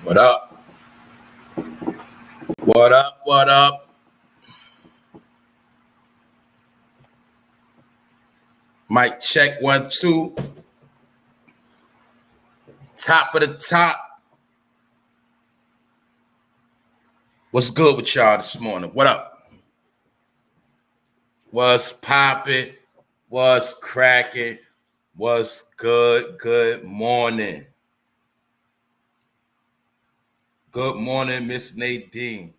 What up? What up? What up? Mic check 1 2. Top of the top. What's good with y'all this morning? What up? What's popping? What's cracking? What's good? Good morning. Good morning, Miss Nadine.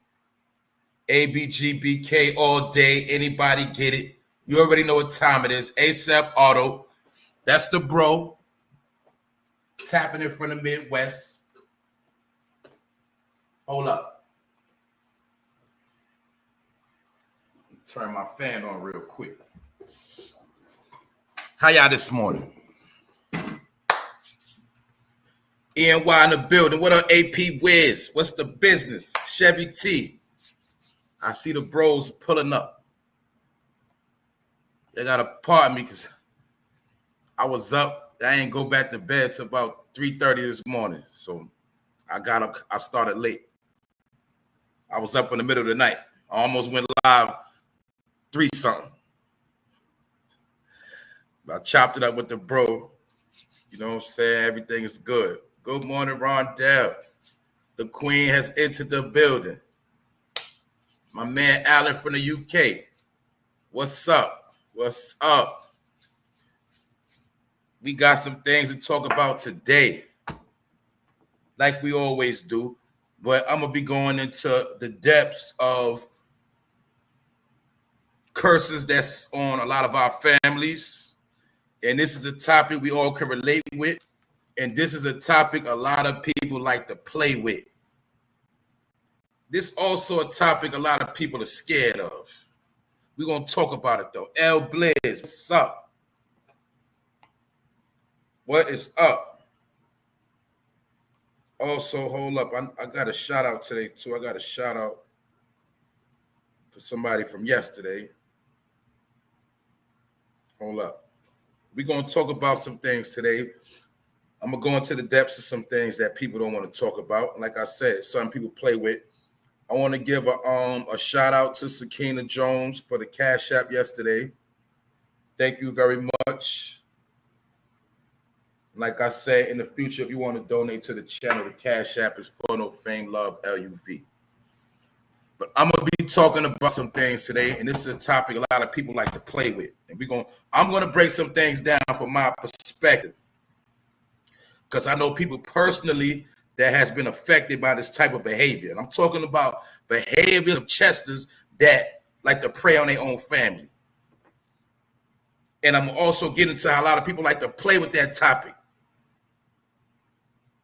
ABGBK all day. Anybody get it? You already know what time it is. ASAP Auto. That's the bro. Tapping it from the Midwest. Hold up. Turn my fan on real quick. How y'all this morning? ENY in the building. What up, AP Wiz? What's the business? Chevy T. I see the bros pulling up. They got to pardon me because I was up. I ain't go back to bed till about 3:30 this morning. So I got up. I started late. I was up in the middle of the night. I almost went live 3-something. I chopped it up with the bro. You know what I'm saying? Everything is good. Good morning, Rondell. The queen has entered the building. My man Alan from the UK. What's up? What's up? We got some things to talk about today, like we always do. But I'm going to be going into the depths of curses that's on a lot of our families. And this is a topic we all can relate with. And this is a topic a lot of people like to play with. This is also a topic a lot of people are scared of. We're going to talk about it, though. L. Blaze, what's up? What is up? Also, hold up. I got a shout out today, too. I got a shout out for somebody from yesterday. Hold up. We're going to talk about some things today. I'm going to go into the depths of some things that people don't want to talk about. Like I said, some people play with. I want to give a shout out to Sakina Jones for the Cash App yesterday. Thank you very much. Like I said, in the future, if you want to donate to the channel, the Cash App is Phono Fame Love LUV. But I'm gonna be talking about some things today, and this is a topic a lot of people like to play with. And I'm gonna break some things down from my perspective, because I know people personally that has been affected by this type of behavior. And I'm talking about behaviors of Chesters that like to prey on their own family. And I'm also getting to how a lot of people like to play with that topic.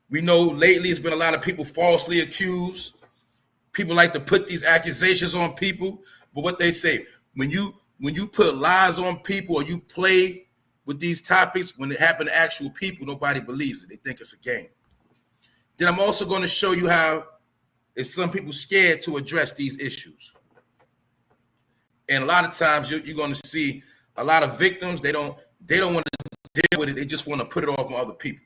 We know lately it's been a lot of people falsely accused. People like to put these accusations on people. But what they say, when you put lies on people or you play with these topics, when it happen to actual people, nobody believes it. They think it's a game. Then I'm also going to show you how it's some people scared to address these issues. And a lot of times you're going to see a lot of victims, they don't want to deal with it. They just want to put it off on other people.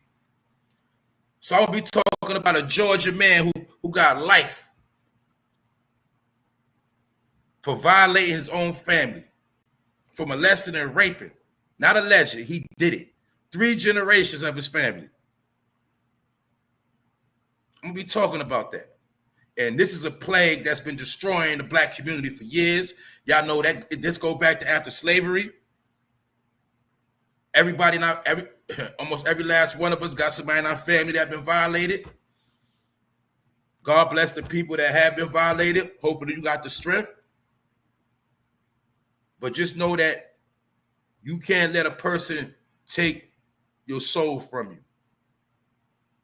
So I'll be talking about a Georgia man who got life for violating his own family, for molesting and raping. Not alleged, he did it. 3 generations of his family. I'm going to be talking about that. And this is a plague that's been destroying the black community for years. Y'all know that this goes back to after slavery. Everybody now, almost every last one of us got somebody in our family that been violated. God bless the people that have been violated. Hopefully you got the strength. But just know that you can't let a person take your soul from you.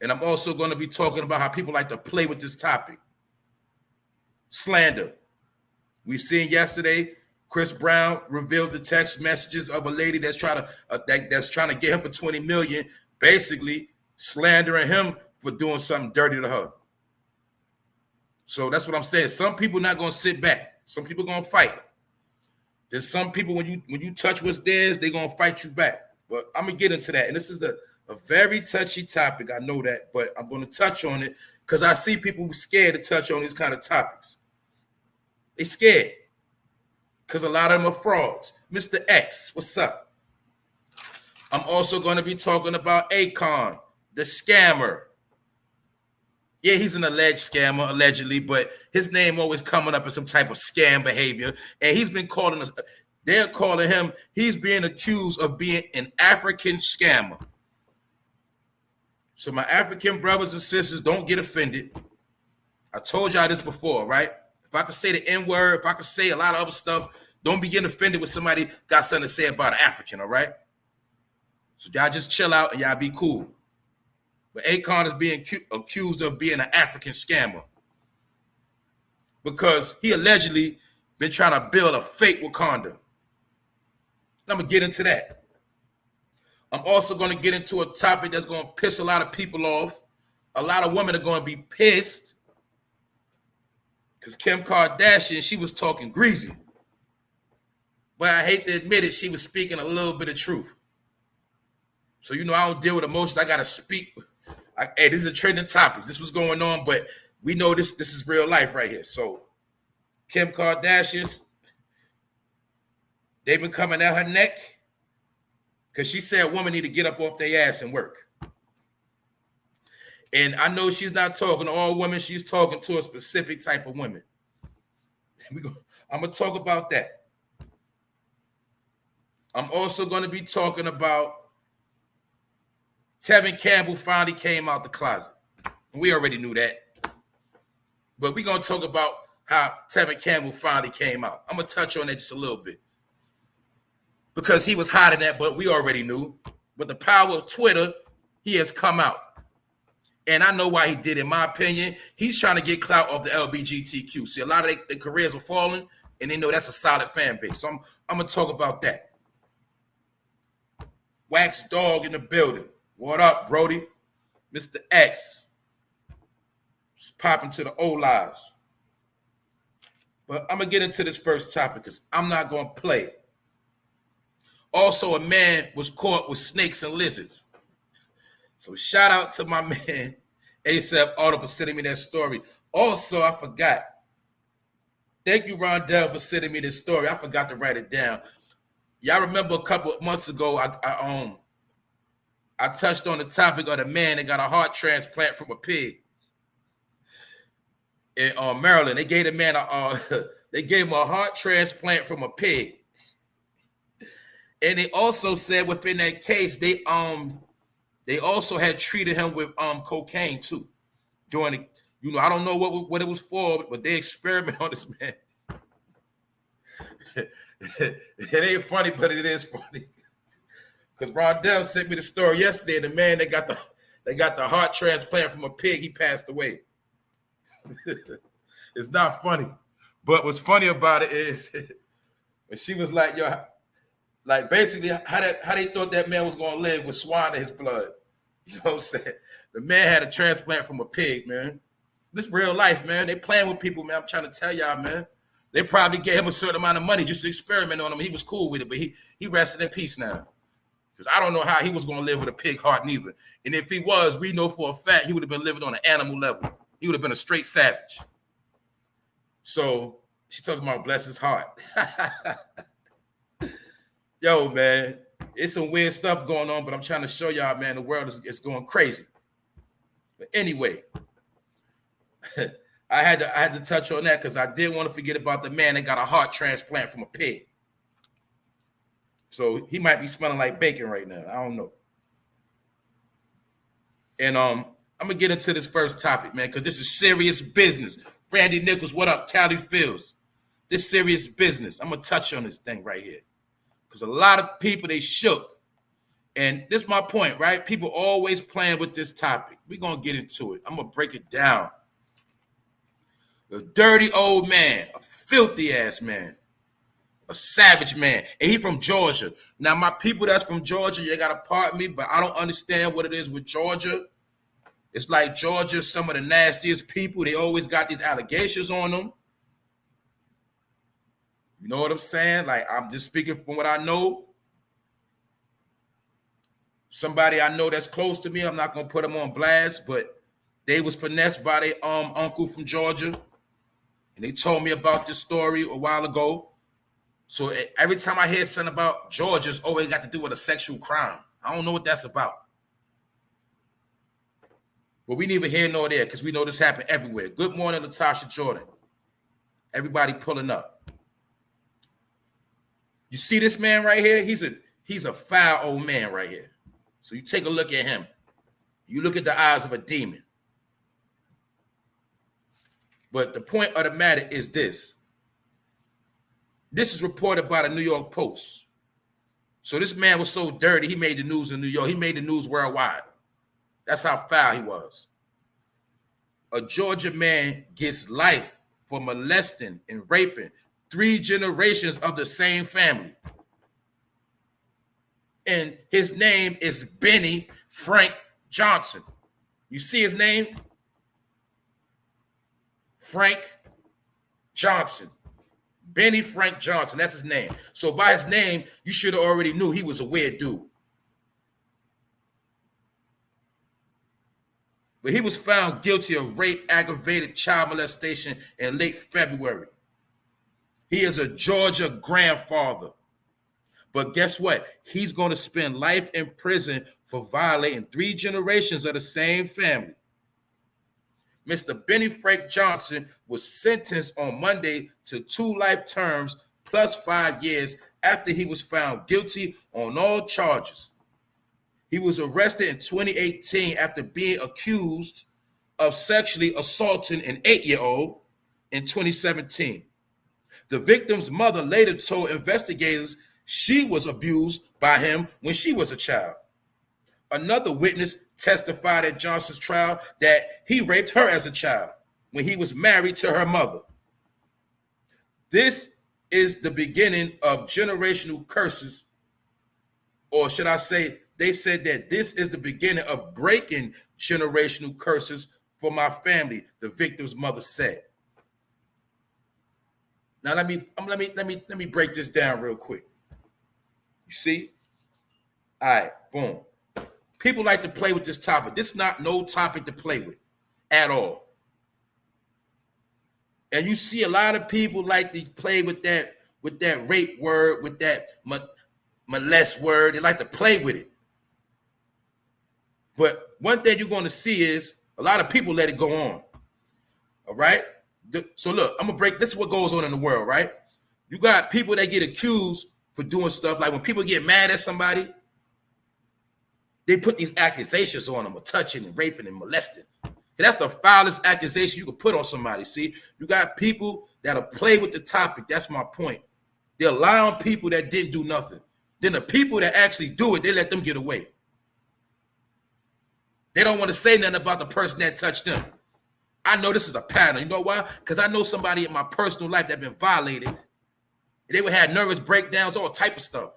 And I'm also going to be talking about how people like to play with this topic. Slander. We seen yesterday, Chris Brown revealed the text messages of a lady that's trying to get him for $20 million, basically slandering him for doing something dirty to her. So that's what I'm saying. Some people not going to sit back. Some people going to fight. There's some people when you touch what's theirs, they're going to fight you back. But I'm going to get into that. And this is the A very touchy topic. I know that, but I'm going to touch on it because I see people scared to touch on these kind of topics. They scared because a lot of them are frauds. Mr. X, what's up? I'm also going to be talking about AKON, the scammer. Yeah, he's an alleged scammer, allegedly, but his name always coming up as some type of scam behavior. And he's been calling us, they're calling him, he's being accused of being an African scammer. So my African brothers and sisters, don't get offended. I told y'all this before, right? If I could say the N-word, if I could say a lot of other stuff, don't be getting offended when somebody got something to say about an African, all right? So y'all just chill out and y'all be cool. But AKON is being accused of being an African scammer because he allegedly been trying to build a fake Wakanda. I'm going to get into that. I'm also going to get into a topic that's going to piss a lot of people off. A lot of women are going to be pissed because Kim Kardashian, she was talking greasy. But I hate to admit it, she was speaking a little bit of truth. So, you know, I don't deal with emotions. I got to speak. Hey, this is a trending topic. This was going on, but we know this is real life right here. So Kim Kardashian, they've been coming at her neck because she said women need to get up off their ass and work. And I know she's not talking to all women. She's talking to a specific type of women. I'm going to talk about that. I'm also going to be talking about Tevin Campbell finally came out the closet. We already knew that. But we're going to talk about how Tevin Campbell finally came out. I'm going to touch on that just a little bit. Because he was hiding that, but we already knew. But the power of Twitter, he has come out. And I know why he did, in my opinion. He's trying to get clout off the LGBTQ. See, a lot of their careers are falling, and they know that's a solid fan base. So I'm going to talk about that. Wax Dog in the building. What up, Brody? Mr. X. Just popping to the old lives. But I'm going to get into this first topic because I'm not going to play. Also, a man was caught with snakes and lizards. So shout out to my man, ASAP Auto, for sending me that story. Also, I forgot. Thank you, Rondell, for sending me this story. I forgot to write it down. Y'all remember a couple of months ago, I touched on the topic of the man that got a heart transplant from a pig in Maryland. They gave the man they gave him a heart transplant from a pig, and they also said within that case they also had treated him with cocaine too. During the, I don't know what it was for, but they experimented on this man. It ain't funny, but it is funny. Because Rondell sent me the story yesterday. The man that got the heart transplant from a pig, he passed away. It's not funny. But what's funny about it is when she was like, yo, like basically how they thought that man was gonna live with swine in his blood. You know what I'm saying? The man had a transplant from a pig, man. This real life, man. They playing with people, man. I'm trying to tell y'all, man. They probably gave him a certain amount of money just to experiment on him. He was cool with it, but he rested in peace now. Because I don't know how he was going to live with a pig heart neither. And if he was, we know for a fact he would have been living on an animal level. He would have been a straight savage. So she talking about bless his heart. Yo, man, it's some weird stuff going on, but I'm trying to show y'all, man, the world is going crazy. But anyway, I had to touch on that because I didn't want to forget about the man that got a heart transplant from a pig. So he might be smelling like bacon right now. I don't know. And I'm gonna get into this first topic, man, because this is serious business. Brandy Nichols, what up? Cali Fields. This serious business. I'm gonna touch on this thing right here. Because a lot of people, they shook. And this is my point, right? People always playing with this topic. We're gonna get into it. I'm gonna break it down. The dirty old man, a filthy ass man. A savage man, and he from Georgia. Now, my people that's from Georgia, you gotta pardon me, but I don't understand what it is with Georgia. It's like Georgia, some of the nastiest people. They always got these allegations on them. You know what I'm saying? Like, I'm just speaking from what I know. Somebody I know that's close to me, I'm not gonna put them on blast, but they was finessed by their uncle from Georgia, and they told me about this story a while ago. So every time I hear something about Georgia, it's always got to do with a sexual crime. I don't know what that's about. But we neither here nor there, because we know this happened everywhere. Good morning, Latasha Jordan. Everybody pulling up. You see this man right here? He's a foul old man right here. So you take a look at him. You look at the eyes of a demon. But the point of the matter is this. This is reported by the New York Post. So this man was so dirty, he made the news in New York. He made the news worldwide. That's how foul he was. A Georgia man gets life for molesting and raping 3 generations of the same family. And his name is Benny Frank Johnson. You see his name? Frank Johnson. Benny Frank Johnson, that's his name. So by his name, you should have already knew he was a weird dude. But he was found guilty of rape, aggravated child molestation in late February. He is a Georgia grandfather. But guess what? He's going to spend life in prison for violating 3 generations of the same family. Mr. Benny Frank Johnson was sentenced on Monday to 2 life terms plus 5 years after he was found guilty on all charges. He was arrested in 2018 after being accused of sexually assaulting an 8-year-old in 2017. The victim's mother later told investigators she was abused by him when she was a child. Another witness testified at Johnson's trial that he raped her as a child when he was married to her mother. This is the beginning of generational curses, or should I say, they said that this is the beginning of breaking generational curses for my family, the victim's mother said. Now let me break this down real quick. You see? All right, boom. People like to play with this topic. This is not no topic to play with at all. And you see a lot of people like to play with that rape word, with that molest word. They like to play with it. But one thing you're going to see is a lot of people let it go on. All right? So look, I'm going to break. This is what goes on in the world, right? You got people that get accused for doing stuff. Like when people get mad at somebody, they put these accusations on them of touching and raping and molesting. And that's the foulest accusation you could put on somebody. See, you got people that'll play with the topic. That's my point. They'll lie on people that didn't do nothing. Then the people that actually do it, they let them get away. They don't want to say nothing about the person that touched them. I know this is a pattern. You know why? Because I know somebody in my personal life that been violated. They would have nervous breakdowns, all type of stuff.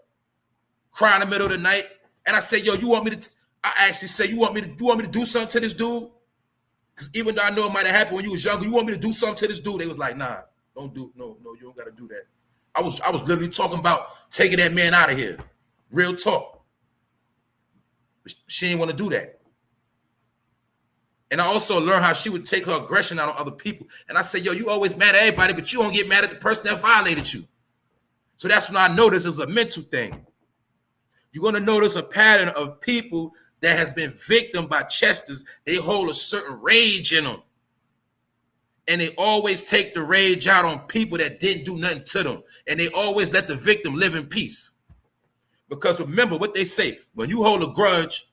Cry in the middle of the night. And I say, yo, you want me to, I actually say, you want me to do something to this dude? Because even though I know it might have happened when you was younger, you want me to do something to this dude? They was like, nah, no, you don't got to do that. I was literally talking about taking that man out of here. Real talk. But she didn't want to do that. And I also learned how she would take her aggression out on other people. And I said, yo, you always mad at everybody, but you don't get mad at the person that violated you. So that's when I noticed it was a mental thing. You're going to notice a pattern of people that has been victim by Chesters. They hold a certain rage in them. And they always take the rage out on people that didn't do nothing to them. And they always let the victim live in peace. Because remember what they say, when you hold a grudge,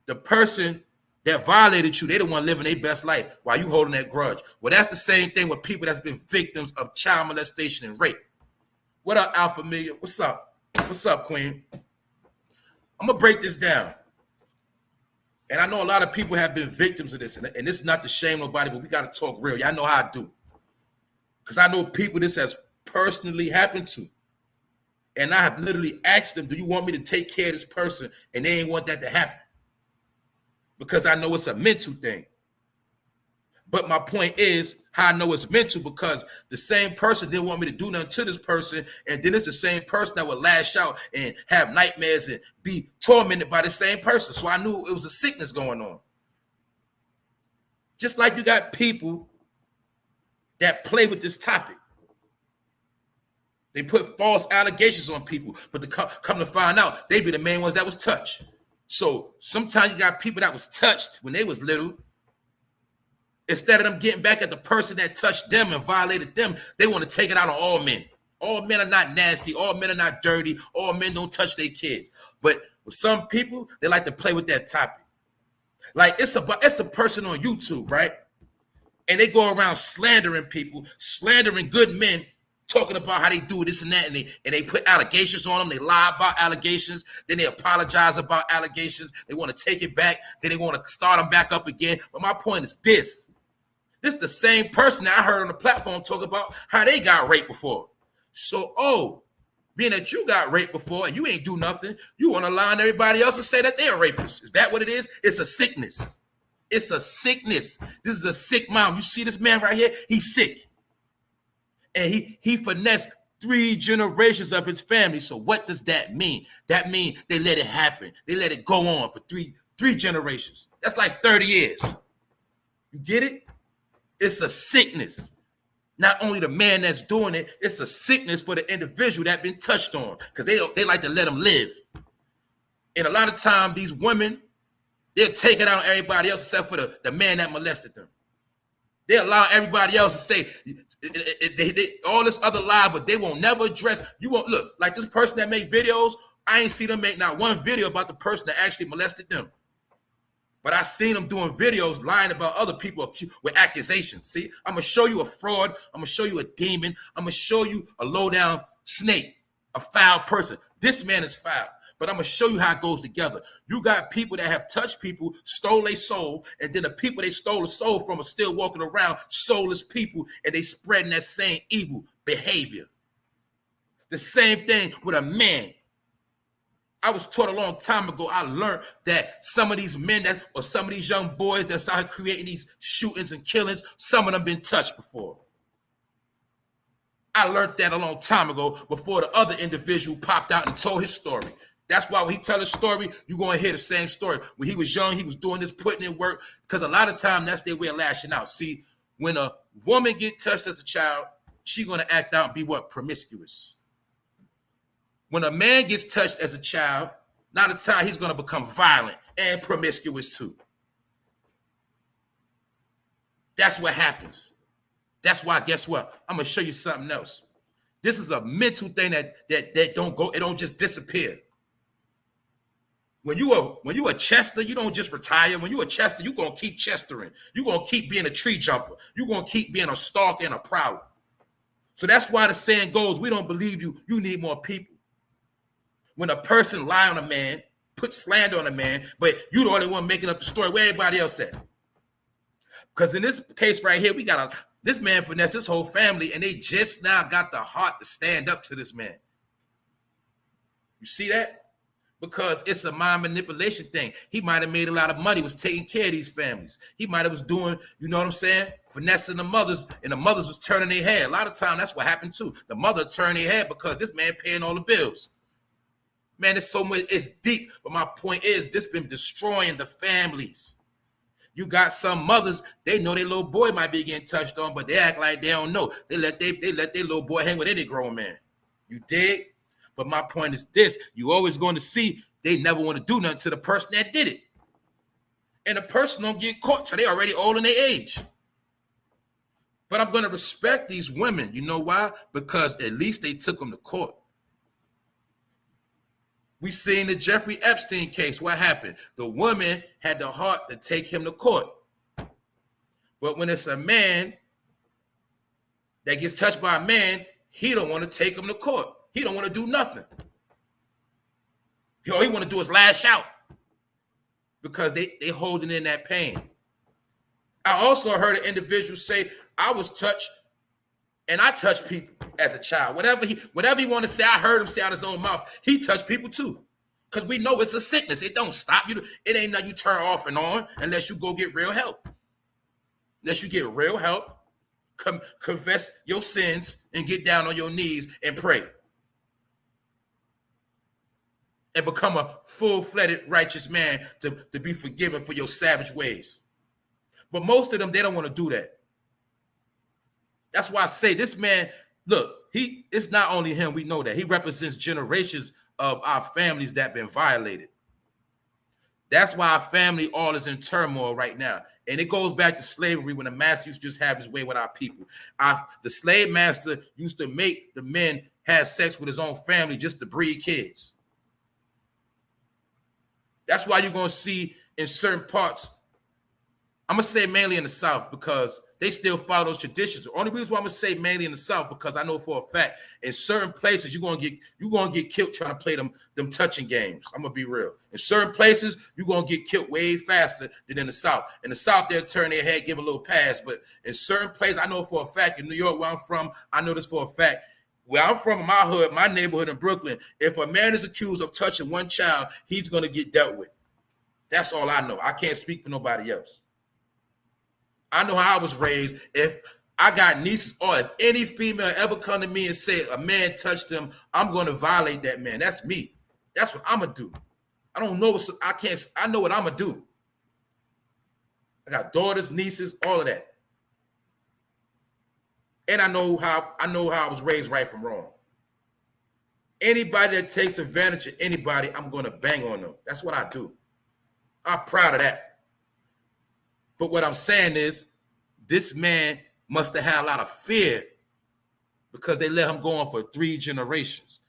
the person that violated you, they the one living their best life while you holding that grudge. Well, that's the same thing with people that's been victims of child molestation and rape. What up, Alpha Million? What's up? What's up, Queen? I'm going to break this down. And I know a lot of people have been victims of this. And this is not to shame nobody, but we got to talk real. Y'all know how I do. Because I know people this has personally happened to. And I have literally asked them, do you want me to take care of this person? And they ain't want that to happen. Because I know it's a mental thing. But my point is how I know it's mental, because the same person didn't want me to do nothing to this person, and then it's the same person that would lash out and have nightmares and be tormented by the same person. So I knew it was a sickness going on. Just like you got people that play with this topic. They put false allegations on people, but to come to find out, they be the main ones that was touched. So sometimes you got people that was touched when they was little. Instead of them getting back at the person that touched them and violated them, they want to take it out on all men. All men are not nasty. All men are not dirty. All men don't touch their kids. But with some people, they like to play with that topic. Like it's a person on YouTube, right? And they go around slandering people, slandering good men, talking about how they do this and that, and they put allegations on them. They lie about allegations. Then they apologize about allegations. They want to take it back. Then they want to start them back up again. But my point is this. This is the same person that I heard on the platform talk about how they got raped before. So, being that you got raped before and you ain't do nothing, you want to lie on everybody else and say that they're rapists. Is that what it is? It's a sickness. It's a sickness. This is a sick mind. You see this man right here? He's sick. And he finessed 3 generations of his family. So what does that mean? That means they let it happen. They let it go on for three generations. That's like 30 years. You get it? It's a sickness. Not only the man that's doing it, it's a sickness for the individual that been touched on, because they like to let them live. And a lot of times these women, they'll take it out on everybody else except for the man that molested them. They allow everybody else to say all this other lie, but they won't never address. You won't look like this person that make videos. I ain't see them make not one video about the person that actually molested them. But I seen them doing videos lying about other people with accusations. See, I'm going to show you a fraud. I'm going to show you a demon. I'm going to show you a low-down snake, a foul person. This man is foul. But I'm going to show you how it goes together. You got people that have touched people, stole their soul, and then the people they stole the soul from are still walking around soulless people, and they spreading that same evil behavior. The same thing with a man. I was taught a long time ago, I learned that some of these men or some of these young boys that started creating these shootings and killings, some of them been touched before. I learned that a long time ago before the other individual popped out and told his story. That's why when he tell his story, you're going to hear the same story. When he was young, he was doing this, putting in work, because a lot of time that's their way of lashing out. See, when a woman get touched as a child, she's going to act out and be what? Promiscuous. When a man gets touched as a child, not a time he's going to become violent and promiscuous too. That's what happens. That's why, guess what? I'm going to show you something else. This is a mental thing that don't go, it don't just disappear. When you a chester, you don't just retire. When you a chester, you're going to keep chestering. You're going to keep being a tree jumper. You're going to keep being a stalker and a prowler. So that's why the saying goes, we don't believe you. You need more people. When a person lie on a man, put slander on a man, but you the only one making up the story, where everybody else at? Because in this case right here, we got this man finessed his whole family, and they just now got the heart to stand up to this man. You see that? Because it's a mind manipulation thing. He might have made a lot of money, was taking care of these families. He might have was doing, you know what I'm saying, finessing the mothers, and the mothers was turning their head. A lot of time, that's what happened too. The mother turned their head because this man paying all the bills. Man, it's so much, it's deep. But my point is, this been destroying the families. You got some mothers, they know their little boy might be getting touched on, but they act like they don't know. They let their little boy hang with any grown man. You dig? But my point is this, you always going to see they never want to do nothing to the person that did it. And the person don't get caught till they already old in their age. But I'm going to respect these women. You know why? Because at least they took them to court. We seen the Jeffrey Epstein case. What happened? The woman had the heart to take him to court. But when it's a man that gets touched by a man, he don't want to take him to court. He don't want to do nothing. All he want to do is lash out because they holding in that pain. I also heard an individual say, I was touched and I touched people as a child. Whatever he want to say, I heard him say out his own mouth. He touched people too. Because we know it's a sickness. It don't stop you. It ain't nothing you turn off and on unless you go get real help. unless you get real help, confess your sins, and get down on your knees and pray. And become a full-fledged righteous man to be forgiven for your savage ways. But most of them, they don't want to do that. That's why I say this man, look, it's not only him, we know that. He represents generations of our families that have been violated. That's why our family all is in turmoil right now. And it goes back to slavery when the master used to just have his way with our people. The slave master used to make the men have sex with his own family just to breed kids. That's why you're going to see in certain parts, I'm going to say mainly in the South because they still follow those traditions. The only reason why I'm going to say mainly in the South because I know for a fact in certain places you're going to get killed trying to play them touching games. I'm going to be real. In certain places you're going to get killed way faster than in the South. In the South they'll turn their head, give a little pass, but in certain places I know for a fact in New York where I'm from, I know this for a fact. Where I'm from, in my hood, my neighborhood in Brooklyn, if a man is accused of touching one child, he's going to get dealt with. That's all I know. I can't speak for nobody else. I know how I was raised. If I got nieces or if any female ever come to me and say a man touched them, I'm going to violate that man. That's me. That's what I'm going to do. I don't know. I know what I'm going to do. I got daughters, nieces, all of that. And I know how I was raised right from wrong. Anybody that takes advantage of anybody, I'm going to bang on them. That's what I do. I'm proud of that. But what I'm saying is, this man must have had a lot of fear because they let him go on for 3 generations.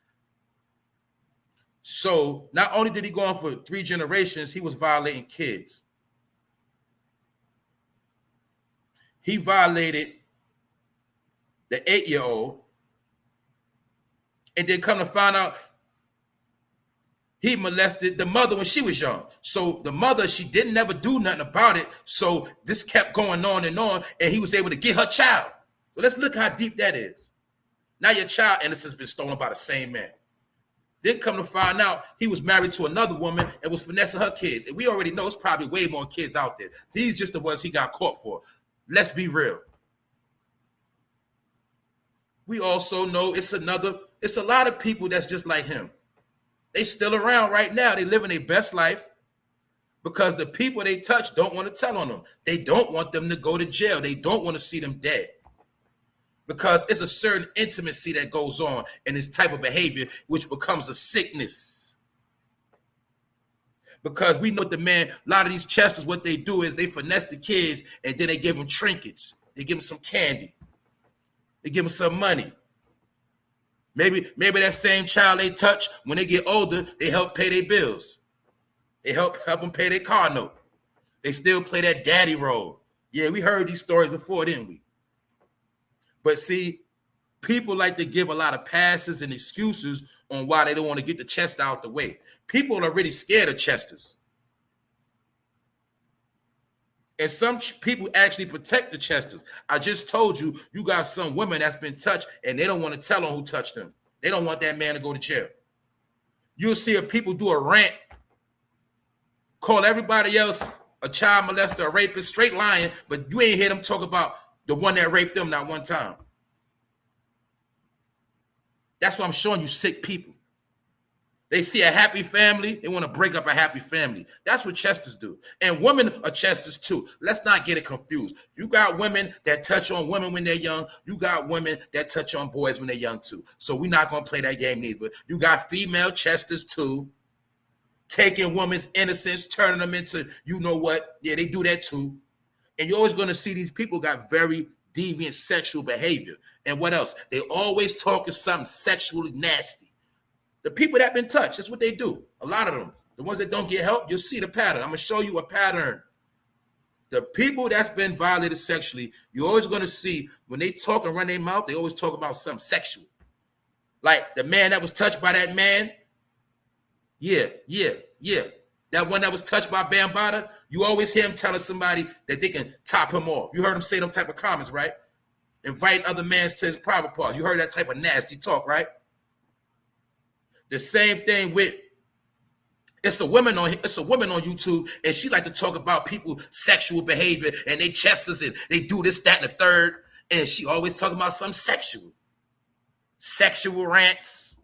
So not only did he go on for 3 generations, he was violating kids. He violated the 8-year-old, and then come to find out he molested the mother when she was young. So the mother, she didn't never do nothing about it. So this kept going on, and he was able to get her child. So let's look how deep that is. Now your child innocence has been stolen by the same man. Then come to find out he was married to another woman and was finessing her kids. And we already know it's probably way more kids out there. These just the ones he got caught for. Let's be real. We also know it's a lot of people that's just like him. They still around right now. They living their best life because the people they touch don't want to tell on them. They don't want them to go to jail. They don't want to see them dead because it's a certain intimacy that goes on in this type of behavior, which becomes a sickness. Because we know the man, a lot of these chesters, what they do is they finesse the kids and then they give them trinkets. They give them some candy. They give them some money. Maybe that same child they touch, when they get older, they help pay their bills. They help them pay their car note. They still play that daddy role. Yeah, we heard these stories before, didn't we? But see, people like to give a lot of passes and excuses on why they don't want to get the chest out the way. People are really scared of chesters. And some people actually protect the chesters. I just told you, you got some women that's been touched and they don't want to tell on who touched them. They don't want that man to go to jail. You'll see if people do a rant, call everybody else a child molester, a rapist, straight lying, but you ain't hear them talk about the one that raped them not one time. That's why I'm showing you sick people. They see a happy family, they want to break up a happy family. That's what chesters do. And women are chesters too. Let's not get it confused. You got women that touch on women when they're young. You got women that touch on boys when they're young too. So we're not going to play that game neither. You got female chesters too, taking women's innocence, turning them into, you know what? Yeah, they do that too. And you're always going to see these people got very deviant sexual behavior. And what else? They always talking something sexually nasty. The people that been touched, that's what they do. A lot of them. The ones that don't get help, you'll see the pattern. I'm going to show you a pattern. The people that's been violated sexually, you're always going to see when they talk and run their mouth, they always talk about something sexual. Like the man that was touched by that man. Yeah. That one that was touched by Bambaataa, you always hear him telling somebody that they can top him off. You heard him say them type of comments, right? Inviting other men to his private parts. You heard that type of nasty talk, right? The same thing with It's a woman on YouTube, and she like to talk about people's sexual behavior and they chesters and they do this, that, and the third. And she always talking about some sexual rants.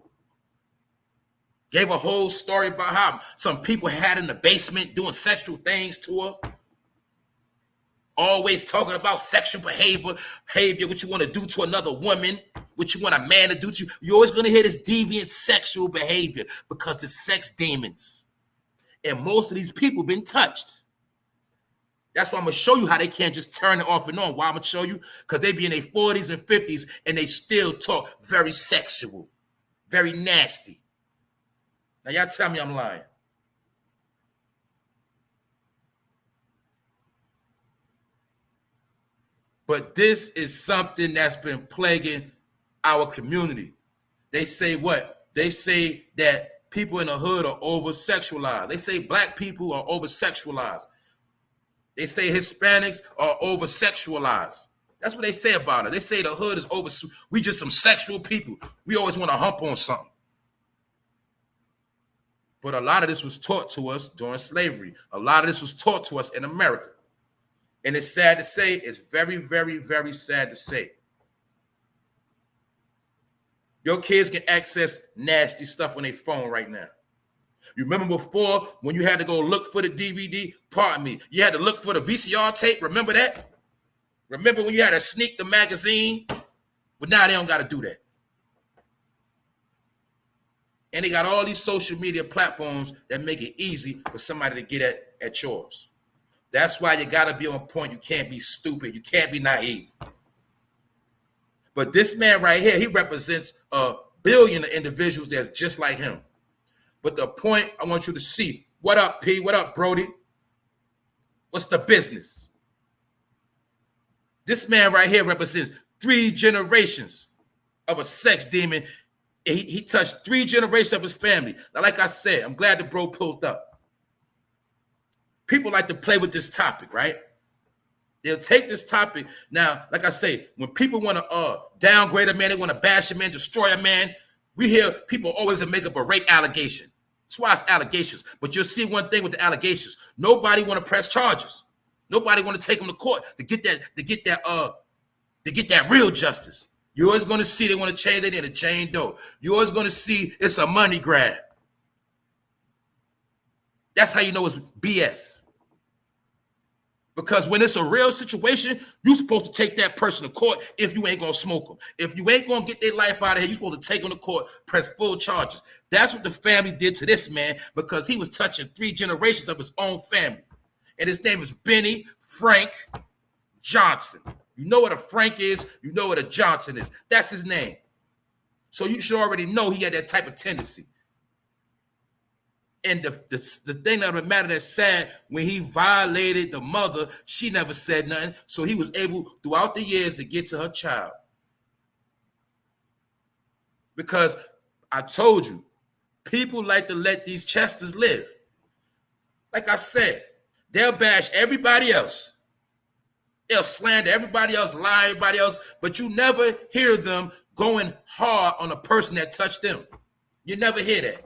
Gave a whole story about how some people had in the basement doing sexual things to her. Always talking about sexual behavior, what you want to do to another woman, what you want a man to do to you. You're always going to hear this deviant sexual behavior because the sex demons. And most of these people been touched. That's why I'm going to show you how they can't just turn it off and on. Why I'm going to show you? Because they be in their 40s and 50s and they still talk very sexual, very nasty. Now, y'all tell me I'm lying. But this is something that's been plaguing our community. They say what? They say that people in the hood are over-sexualized. They say black people are over-sexualized. They say Hispanics are over-sexualized. That's what they say about it. They say the hood is over. We just some sexual people. We always want to hump on something. But a lot of this was taught to us during slavery. A lot of this was taught to us in America. And it's sad to say, it's very, very, very sad to say. Your kids can access nasty stuff on their phone right now. You remember before when you had to go look for the DVD? Pardon me. You had to look for the VCR tape. Remember that? Remember when you had to sneak the magazine? But now they don't got to do that. And they got all these social media platforms that make it easy for somebody to get at yours. That's why you got to be on point. You can't be stupid. You can't be naive. But this man right here, he represents a billion of individuals that's just like him. But the point I want you to see, what up, P? What up, Brody? What's the business? This man right here represents 3 generations of a sex demon. He touched 3 generations of his family. Now, like I said, I'm glad the bro pulled up. People like to play with this topic, right? They'll take this topic. Now, like I say, when people want to downgrade a man, they want to bash a man, destroy a man, we hear people always make up a rape allegation. That's why it's allegations. But you'll see one thing with the allegations. Nobody want to press charges. Nobody want to take them to court to get that real justice. You're always going to see they want to change their name to Jane Doe. You're always going to see it's a money grab. That's how you know it's BS. Because when it's a real situation, you're supposed to take that person to court if you ain't going to smoke them. If you ain't going to get their life out of here, you're supposed to take them to court, press full charges. That's what the family did to this man because he was touching 3 generations of his own family. And his name is Benny Frank Johnson. You know what a Frank is. You know what a Johnson is. That's his name. So you should already know he had that type of tendency. And the thing that would matter that's sad, when he violated the mother, she never said nothing. So he was able throughout the years to get to her child. Because I told you, people like to let these chesters live. Like I said, they'll bash everybody else. They'll slander everybody else, lie everybody else, but you never hear them going hard on a person that touched them. You never hear that.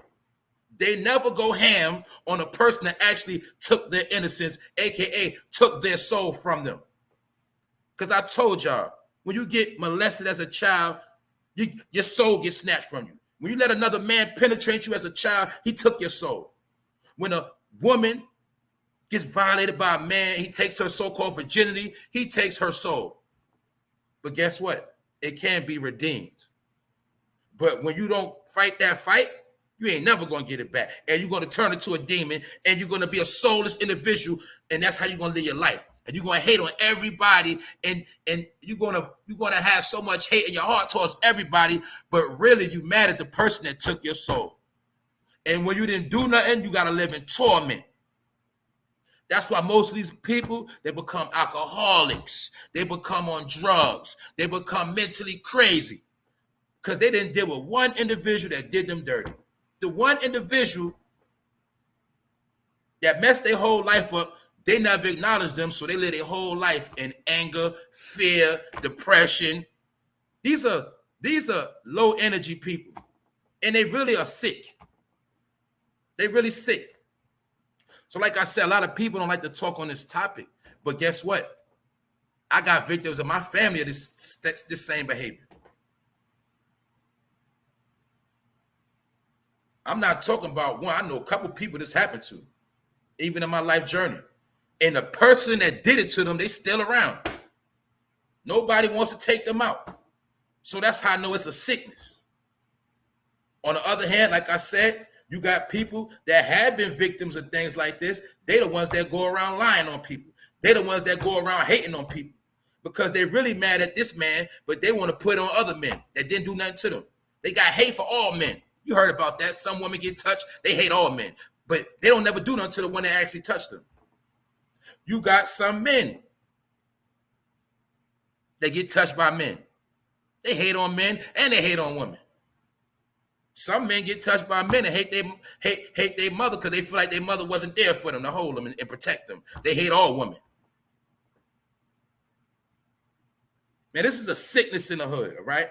They never go ham on a person that actually took their innocence, aka took their soul from them. Because I told y'all, when you get molested as a child, your soul gets snatched from you. When you let another man penetrate you as a child, he took your soul. When a woman gets violated by a man, he takes her so-called virginity, he takes her soul. But guess what? It can be redeemed. But when you don't fight that fight, you ain't never going to get it back. And you're going to turn into a demon, and you're going to be a soulless individual, and that's how you're going to live your life. And you're going to hate on everybody, and you're going to have so much hate in your heart towards everybody, but really you mad at the person that took your soul. And when you didn't do nothing, you got to live in torment. That's why most of these people, they become alcoholics. They become on drugs. They become mentally crazy because they didn't deal with one individual that did them dirty. The one individual that messed their whole life up, they never acknowledged them, so they live their whole life in anger, fear, depression. These are low energy people, and they really are sick. They really sick. So like I said, a lot of people don't like to talk on this topic. But guess what? I got victims in my family of this same behavior. I'm not talking about one. I know a couple people this happened to, even in my life journey. And the person that did it to them, they still around. Nobody wants to take them out. So that's how I know it's a sickness. On the other hand, like I said, you got people that have been victims of things like this. They the ones that go around lying on people. They the ones that go around hating on people because they're really mad at this man, but they want to put on other men that didn't do nothing to them. They got hate for all men. You heard about that. Some women get touched. They hate all men, but they don't never do nothing to the one that actually touched them. You got some men that get touched by men. They hate on men and they hate on women. Some men get touched by men and hate their mother because they feel like their mother wasn't there for them to hold them and protect them. They hate all women. Man, this is a sickness in the hood, all right?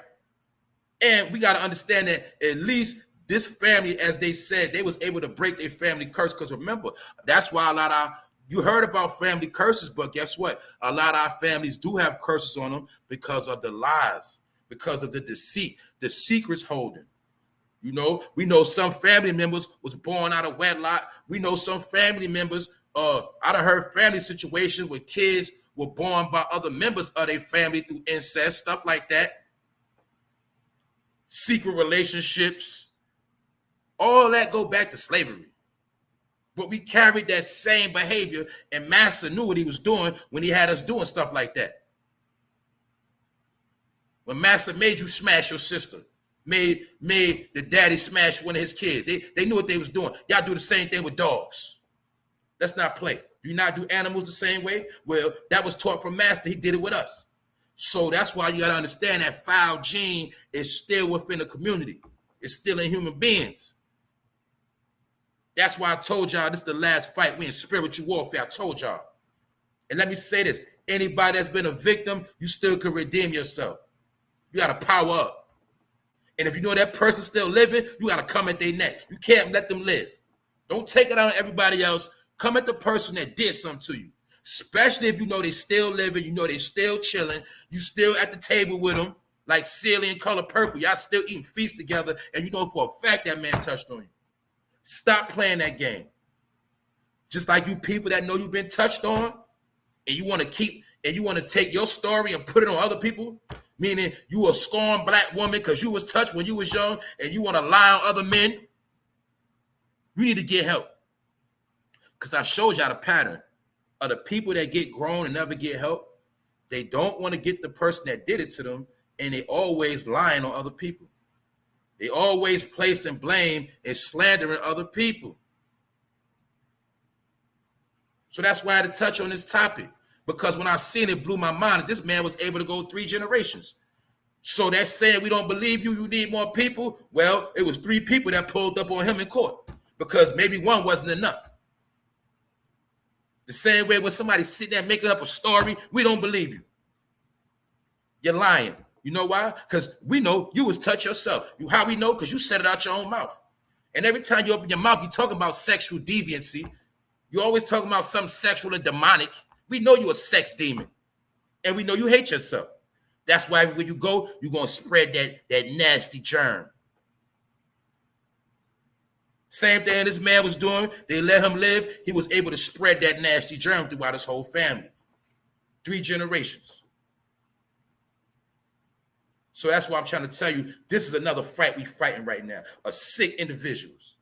And we got to understand that at least this family, as they said, they was able to break their family curse. Because remember, that's why a lot of you heard about family curses, but guess what? A lot of our families do have curses on them because of the lies, because of the deceit, the secrets holding. You know, we know some family members was born out of wedlock. We know some family members, I done heard family situations where kids were born by other members of their family through incest, stuff like that. Secret relationships, all that go back to slavery. But we carried that same behavior, and Master knew what he was doing when he had us doing stuff like that. When Master made you smash your sister, made the daddy smash one of his kids, they knew what they was doing. Y'all do the same thing with dogs. Let's not play. Do you not do animals the same way? Well, that was taught from Master. He did it with us. So that's why you got to understand that foul gene is still within the community. It's still in human beings. That's why I told y'all this is the last fight. We in spiritual warfare. I told y'all. And let me say this. Anybody that's been a victim, you still can redeem yourself. You got to power up. And if you know that person's still living, you got to come at their neck. You can't let them live. Don't take it out on everybody else. Come at the person that did something to you. Especially if you know they still living, you know they still chilling, you still at the table with them, like Celia and Color Purple. Y'all still eating feast together, and you know for a fact that man touched on you. Stop playing that game. Just like you people that know you've been touched on, and you want to take your story and put it on other people, meaning you a scorned black woman because you was touched when you was young, and you want to lie on other men. You need to get help. Because I showed y'all the pattern of the people that get grown and never get help. They don't want to get the person that did it to them, and they always lying on other people. They always placing blame and slandering other people. So that's why I had to touch on this topic, because when I seen it, blew my mind that this man was able to go 3 generations. So that's saying we don't believe you, you need more people. Well, it was 3 people that pulled up on him in court because maybe one wasn't enough. The same way when somebody's sitting there making up a story, we don't believe you. You're lying. You know why? Because we know you was touched yourself. How we know? Because you said it out your own mouth. And every time you open your mouth, you're talking about sexual deviancy. You're always talking about something sexual and demonic. We know you're a sex demon. And we know you hate yourself. That's why when you go, you're going to spread that nasty germ. Same thing this man was doing. They let him live. He was able to spread that nasty germ throughout his whole family. 3 generations. So that's why I'm trying to tell you, this is another fight we fighting right now. Of sick individuals.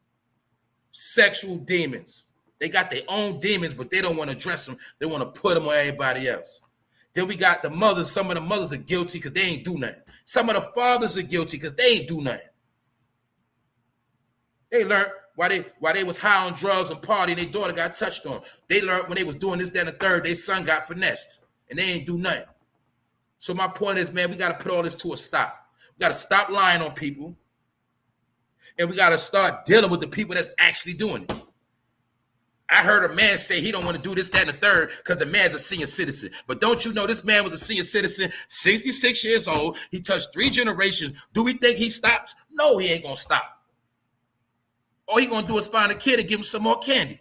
Sexual demons. They got their own demons, but they don't want to address them. They want to put them on everybody else. Then we got the mothers. Some of the mothers are guilty because they ain't do nothing. Some of the fathers are guilty because they ain't do nothing. They learned while they was high on drugs and partying, their daughter got touched on. They learned when they was doing this, that, and the third, their son got finessed, and they ain't do nothing. So my point is, man, we got to put all this to a stop. We got to stop lying on people, and we got to start dealing with the people that's actually doing it. I heard a man say he don't want to do this, that, and the third because the man's a senior citizen. But don't you know this man was a senior citizen, 66 years old. He touched 3 generations. Do we think he stops? No, he ain't going to stop. All he going to do is find a kid and give him some more candy.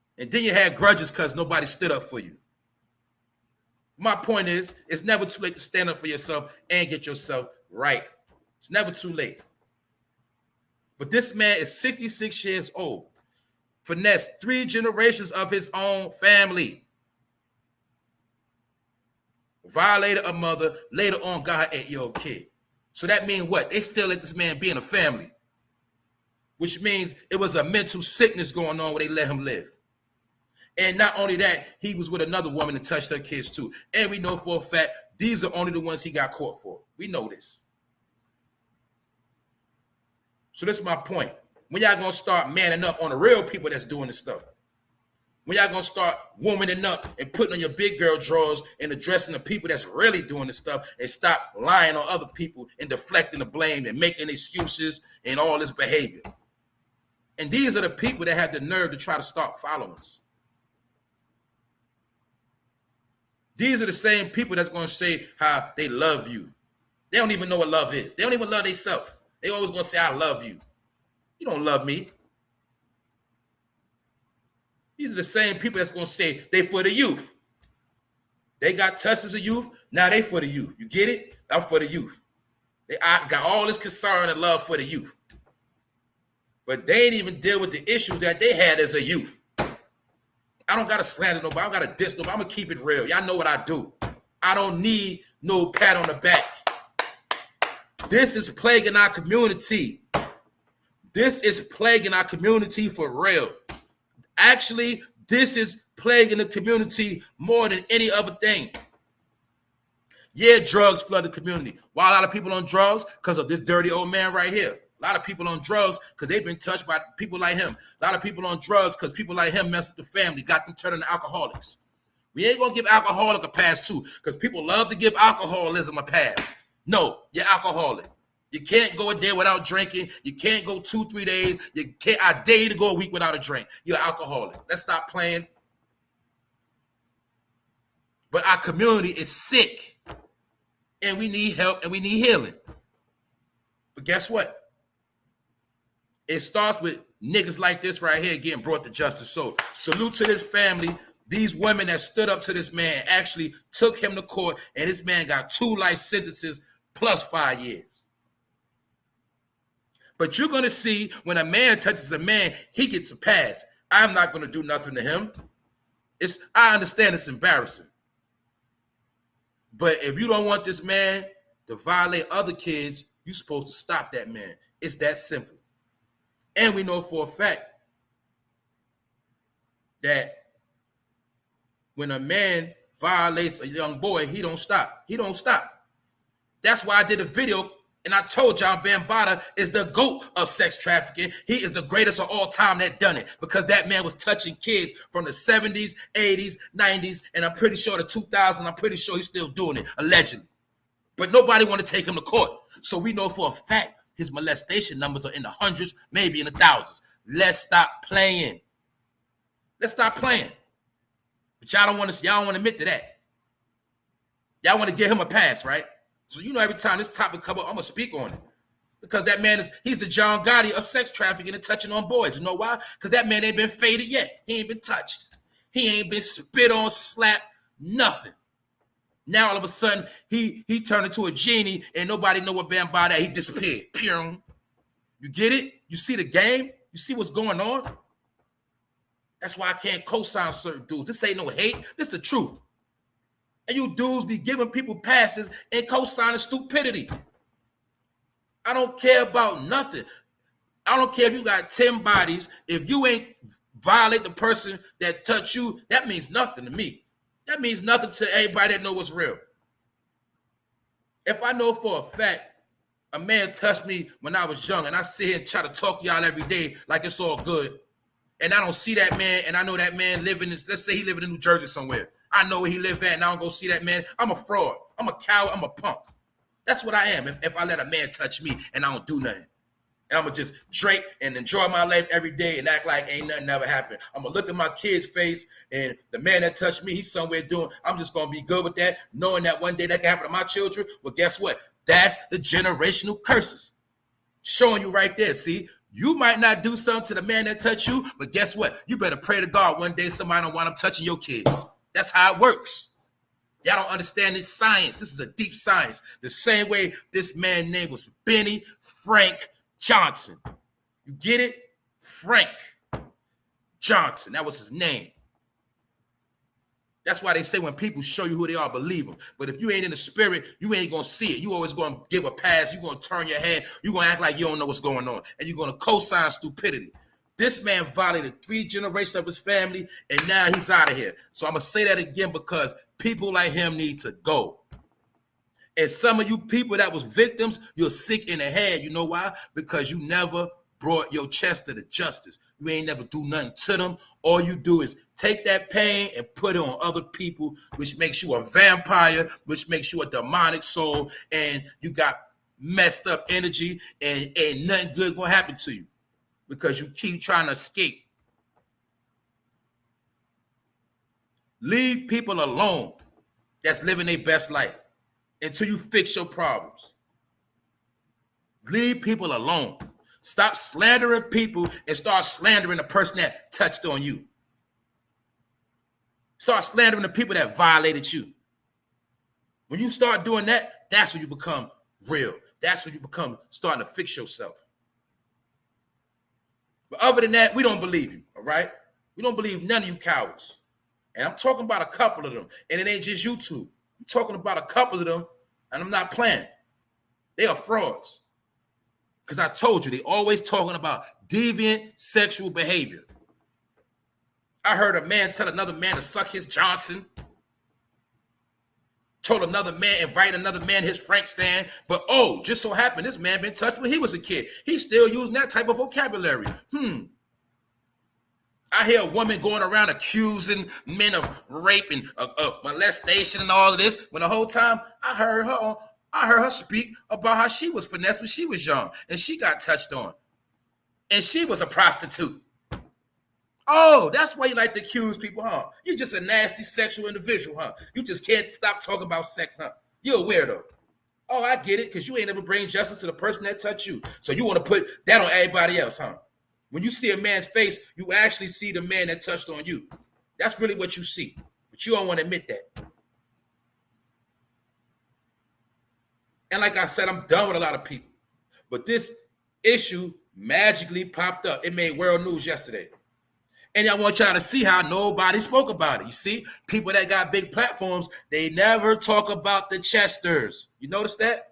And then you had grudges because nobody stood up for you. My point is, it's never too late to stand up for yourself and get yourself right. It's never too late. But this man is 66 years old, finessed 3 generations of his own family, violated a mother, later on got her 8-year-old kid. So that means what? They still let this man be in a family, which means it was a mental sickness going on where they let him live. And not only that, he was with another woman and touched her kids too. And we know for a fact, these are only the ones he got caught for. We know this. So this is my point. When y'all gonna start manning up on the real people that's doing this stuff? When y'all gonna start womaning up and putting on your big girl drawers and addressing the people that's really doing this stuff and stop lying on other people and deflecting the blame and making excuses and all this behavior? And these are the people that have the nerve to try to start following us. These are the same people that's going to say how they love you. They don't even know what love is. They don't even love themselves. They always going to say, I love you. You don't love me. These are the same people that's going to say they for the youth. They got touched as a youth. Now they for the youth. You get it? I'm for the youth. I got all this concern and love for the youth. But they didn't even deal with the issues that they had as a youth. I don't got to slander nobody. I don't got to diss nobody. I'm going to keep it real. Y'all know what I do. I don't need no pat on the back. This is plaguing our community. This is plaguing our community for real. Actually, this is plaguing the community more than any other thing. Yeah, drugs flood the community. Why a lot of people on drugs? Because of this dirty old man right here. A lot of people on drugs because they've been touched by people like him. A lot of people on drugs because people like him messed with the family, got them turning to alcoholics. We ain't going to give alcoholic a pass too because people love to give alcoholism a pass. No, you're alcoholic. You can't go a day without drinking. You can't go 2-3 days. You can't. I dare you to go a week without a drink. You're alcoholic. Let's stop playing. But our community is sick, and we need help and we need healing. But guess what? It starts with niggas like this right here getting brought to justice. So salute to this family. These women that stood up to this man actually took him to court, and this man got 2 life sentences plus 5 years. But you're going to see when a man touches a man, he gets a pass. I'm not going to do nothing to him. I understand it's embarrassing. But if you don't want this man to violate other kids, you're supposed to stop that man. It's that simple. And we know for a fact that when a man violates a young boy, he don't stop. He don't stop. That's why I did a video and I told y'all Bambaataa is the GOAT of sex trafficking. He is the greatest of all time that done it because that man was touching kids from the 70s, 80s, 90s, and I'm pretty sure the 2000s, I'm pretty sure he's still doing it, allegedly. But nobody want to take him to court. So we know for a fact his molestation numbers are in the hundreds, maybe in the thousands. Let's stop playing. Let's stop playing. But y'all don't want to admit to that. Y'all want to give him a pass, right? So you know every time this topic comes up, I'm going to speak on it. Because that man he's the John Gotti of sex trafficking and touching on boys. You know why? Because that man ain't been faded yet. He ain't been touched. He ain't been spit on, slapped, nothing. Now all of a sudden, he turned into a genie and nobody know what Bambaataa, he disappeared. You get it? You see the game? You see what's going on? That's why I can't co-sign certain dudes. This ain't no hate. This the truth. And you dudes be giving people passes and co-signing stupidity. I don't care about nothing. I don't care if you got 10 bodies. If you ain't violate the person that touched you, that means nothing to me. That means nothing to everybody that know what's real. If I know for a fact a man touched me when I was young and I sit here and try to talk to y'all every day like it's all good, and I don't see that man and I know that man living in, let's say he living in New Jersey somewhere. I know where he live at and I don't go see that man. I'm a fraud. I'm a coward. I'm a punk. That's what I am if I let a man touch me and I don't do nothing. And I'm going to just drink and enjoy my life every day and act like ain't nothing ever happened. I'm going to look at my kid's face and the man that touched me, he's somewhere doing, I'm just going to be good with that, knowing that one day that can happen to my children. Well, guess what? That's the generational curses. Showing you right there, see? You might not do something to the man that touched you, but guess what? You better pray to God one day somebody don't wind up touching your kids. That's how it works. Y'all don't understand this science. This is a deep science. The same way this man's name was Benny Frank Johnson. You get it? Frank Johnson. That was his name. That's why they say when people show you who they are, believe them. But if you ain't in the spirit, you ain't going to see it. You always going to give a pass. You're going to turn your head. You're going to act like you don't know what's going on. And you're going to co-sign stupidity. This man violated 3 generations of his family, and now he's out of here. So I'm going to say that again because people like him need to go. And some of you people that was victims, you're sick in the head. You know why? Because you never brought your chest to the justice. You ain't never do nothing to them. All you do is take that pain and put it on other people, which makes you a vampire, which makes you a demonic soul, and you got messed up energy, and nothing good gonna happen to you because you keep trying to escape. Leave people alone that's living their best life until you fix your problems. Leave people alone. Stop slandering people and start slandering the person that touched on you. Start slandering the people that violated you. When you start doing that, that's when you become real. That's when you become starting to fix yourself. But other than that, we don't believe you, all right? We don't believe none of you cowards. And I'm talking about a couple of them. And it ain't just YouTube. I'm talking about a couple of them, and I'm not playing. They are frauds. Because I told you, they always talking about deviant sexual behavior. I heard a man tell another man to suck his Johnson. Told another man, invite another man his Frank stand. But just so happened this man been touched when he was a kid. He's still using that type of vocabulary. I hear a woman going around accusing men of rape and molestation and all of this, when the whole time I heard her speak about how she was finessed when she was young and she got touched on. And she was a prostitute. Oh, that's why you like to accuse people, huh? You're just a nasty sexual individual, huh? You just can't stop talking about sex, huh? You're a weirdo. Oh, I get it, because you ain't ever bring justice to the person that touched you. So you want to put that on everybody else, huh? When you see a man's face, you actually see the man that touched on you. That's really what you see. But you don't want to admit that. And like I said, I'm done with a lot of people. But this issue magically popped up. It made world news yesterday. And I want y'all to see how nobody spoke about it. You see, people that got big platforms, they never talk about the Chesters. You notice that?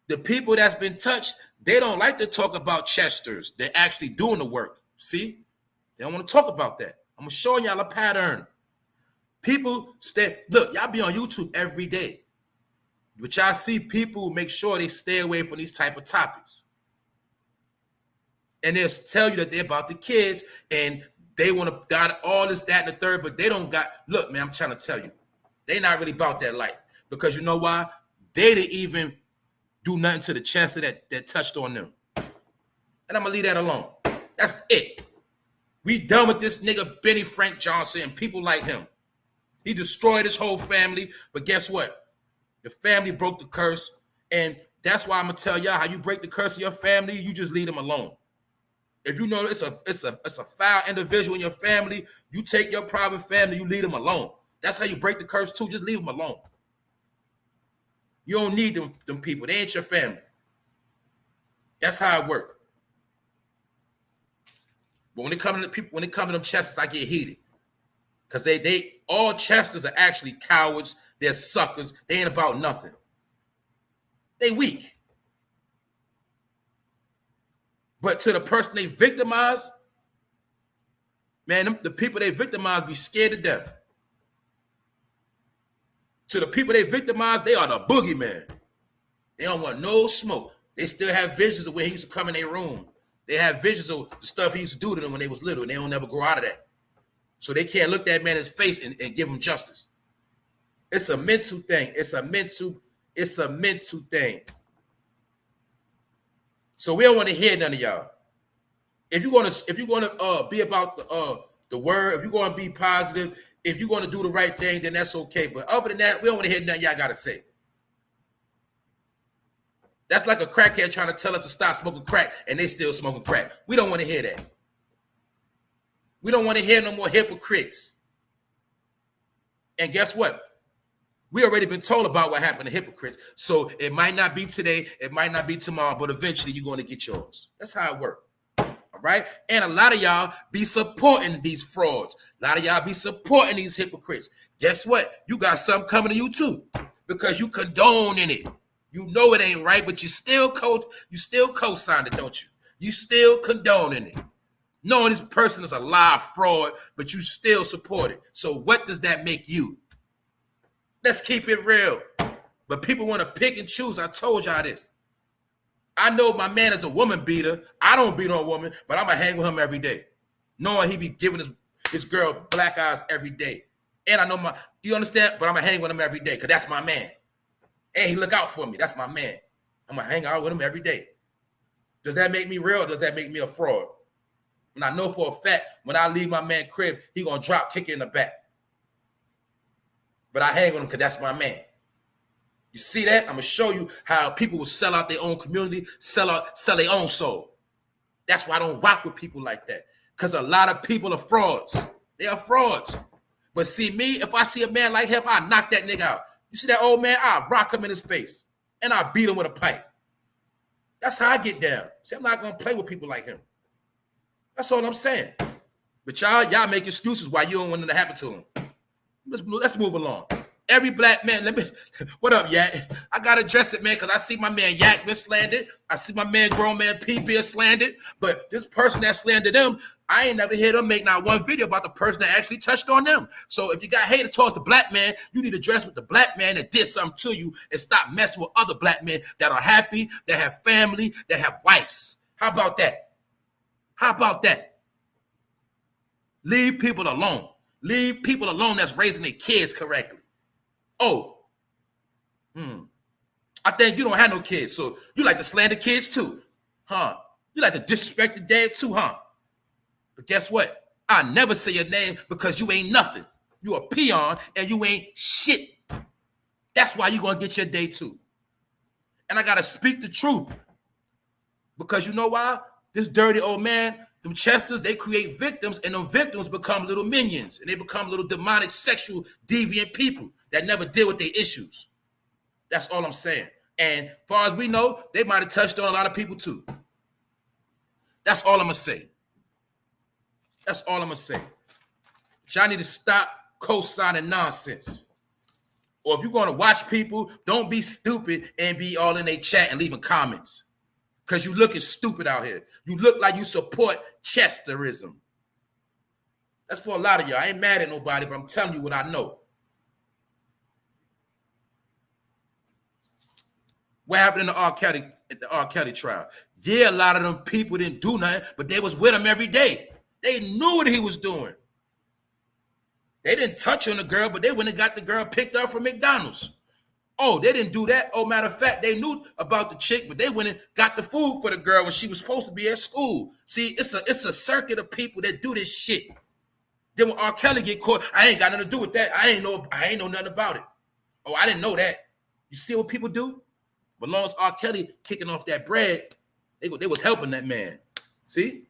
The people that's been touched, they don't like to talk about Chesters. They're actually doing the work. See? They don't want to talk about that. I'm showing y'all a pattern. People look, y'all be on YouTube every day. But y'all see people make sure they stay away from these type of topics. And they'll tell you that they're about the kids and they want to dot all this, that, and the third, but they don't got, look, man, I'm trying to tell you, they're not really about that life. Because you know why? They didn't even do nothing to the Chester that touched on them. And I'm going to leave that alone. That's it. We done with this nigga Benny Frank Johnson and people like him. He destroyed his whole family, but guess what? The family broke the curse, and that's why I'm going to tell y'all how you break the curse of your family, you just leave them alone. If you know it's a foul individual in your family, you take your private family, you leave them alone. That's how you break the curse too. Just leave them alone. You don't need them people. They ain't your family. That's how it works. But when it comes to people, when it comes to them Chesters, I get heated. Because they all Chesters are actually cowards. They're suckers. They ain't about nothing. They weak. But to the person they victimize, man, the people they victimize be scared to death. To the people they victimize, they are the boogeyman. They don't want no smoke. They still have visions of when he used to come in their room. They have visions of the stuff he used to do to them when they was little, and they don't never grow out of that. So they can't look that man in his face and give him justice. It's a mental thing. It's a mental thing. So we don't want to hear none of y'all. If you're gonna be about the word, if you're gonna be positive, if you're gonna do the right thing, then that's okay. But other than that, we don't want to hear nothing y'all gotta say. That's like a crackhead trying to tell us to stop smoking crack and they still smoking crack. We don't want to hear that. We don't want to hear no more hypocrites. And guess what? We already been told about what happened to hypocrites. So it might not be today, it might not be tomorrow, but eventually you're going to get yours. That's how it works. All right? And a lot of y'all be supporting these frauds. A lot of y'all be supporting these hypocrites. Guess what? You got something coming to you too, because you condoning it. You know it ain't right, but you still co-sign it, don't you? You still condoning it. Knowing this person is a live fraud, but you still support it. So what does that make you? Let's keep it real. But people want to pick and choose. I told y'all this. I know my man is a woman beater. I don't beat on a woman, but I'm going to hang with him every day. Knowing he be giving his girl black eyes every day. And I know you understand? But I'm going to hang with him every day because that's my man. And he look out for me. That's my man. I'm going to hang out with him every day. Does that make me real or does that make me a fraud? And I know for a fact, when I leave my man crib, he going to drop kick in the back. But I hang with him because that's my man. You see that? I'm going to show you how people will sell out their own community, sell their own soul. That's why I don't rock with people like that. Because a lot of people are frauds. They are frauds. But see me, if I see a man like him, I knock that nigga out. You see that old man? I rock him in his face. And I beat him with a pipe. That's how I get down. See, I'm not going to play with people like him. That's all I'm saying. But y'all make excuses why you don't want it to happen to him. Let's move along. Every black man, what up, Yak? I got to address it, man, because I see my man Yak been slandered. I see my man grown man P being slandered. But this person that slandered them, I ain't never hear them make not one video about the person that actually touched on them. So if you got hate towards the black man, you need to address with the black man that did something to you and stop messing with other black men that are happy, that have family, that have wives. How about that? How about that? Leave people alone. Leave people alone that's raising their kids correctly. Oh, I think you don't have no kids, so you like to slander kids too, huh? You like to disrespect the dad too, huh? But guess what? I never say your name because you ain't nothing. You a peon and you ain't shit. That's why you gonna get your day too. And I gotta speak the truth because you know why? This dirty old man, them Chesters, they create victims, and them victims become little minions, and they become little demonic, sexual, deviant people that never deal with their issues. That's all I'm saying. And as far as we know, they might have touched on a lot of people too. That's all I'm going to say. That's all I'm going to say. But y'all need to stop co-signing nonsense. Or if you're going to watch people, don't be stupid and be all in their chat and leaving comments. Because you looking stupid out here. You look like you support Chesterism. That's for a lot of y'all. I ain't mad at nobody, but I'm telling you what I know. What happened in the R. Kelly trial? Yeah, a lot of them people didn't do nothing, but they was with him every day. They knew what he was doing. They didn't touch on the girl, but they went and got the girl picked up from McDonald's. Oh, they didn't do that. Oh, matter of fact, they knew about the chick, but they went and got the food for the girl when she was supposed to be at school. See, it's a circuit of people that do this shit. Then when R. Kelly get caught, I ain't got nothing to do with that. I ain't know nothing about it. Oh, I didn't know that. You see what people do? But as long as R. Kelly kicking off that bread, they was helping that man. See?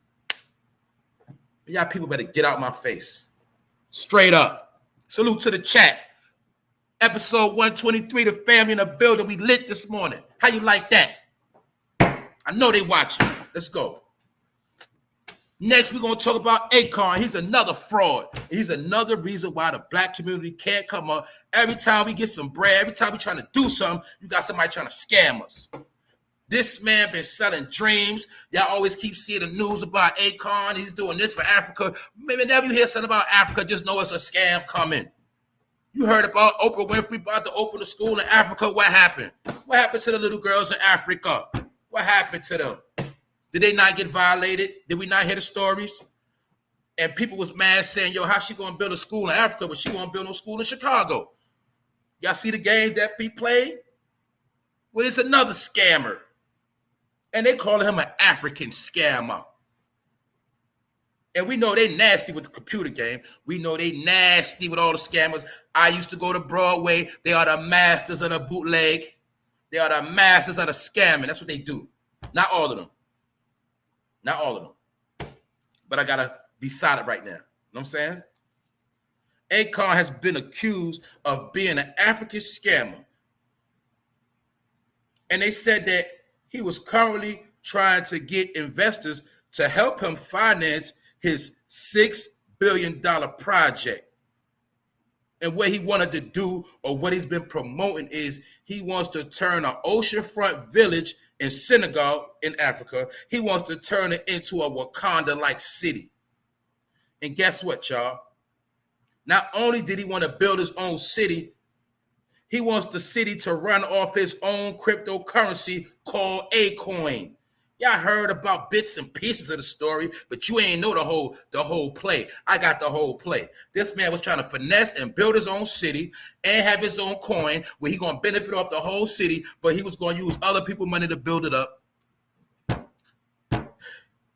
Y'all people better get out my face. Straight up. Salute to the chat. Episode 123, the family in the building. We lit this morning. How you like that? I know they watching. Let's go. Next, we're going to talk about AKON. He's another fraud. He's another reason why the black community can't come up. Every time we get some bread, every time we're trying to do something, you got somebody trying to scam us. This man been selling dreams. Y'all always keep seeing the news about AKON. He's doing this for Africa. Maybe whenever you hear something about Africa, just know it's a scam coming. You heard about Oprah Winfrey about to open a school in Africa. What happened? What happened to the little girls in Africa? What happened to them? Did they not get violated? Did we not hear the stories? And people was mad saying, yo, how she going to build a school in Africa, but she won't build no school in Chicago? Y'all see the games that be played? Well, it's another scammer. And they calling him an African scammer. And we know they nasty with the computer game. We know they nasty with all the scammers. I used to go to Broadway. They are the masters of the bootleg. They are the masters of the scamming. That's what they do. Not all of them. Not all of them. But I gotta be solid right now. You know what I'm saying? AKON has been accused of being an African scammer. And they said that he was currently trying to get investors to help him finance his $6 billion project. And what he wanted to do, or what he's been promoting, is he wants to turn an oceanfront village in Senegal in Africa. He wants to turn it into a Wakanda-like city. And guess what, y'all? Not only did he want to build his own city, he wants the city to run off his own cryptocurrency called AKON. Y'all heard about bits and pieces of the story, but you ain't know the whole play. I got the whole play. This man was trying to finesse and build his own city and have his own coin where he going to benefit off the whole city, but he was going to use other people's money to build it up.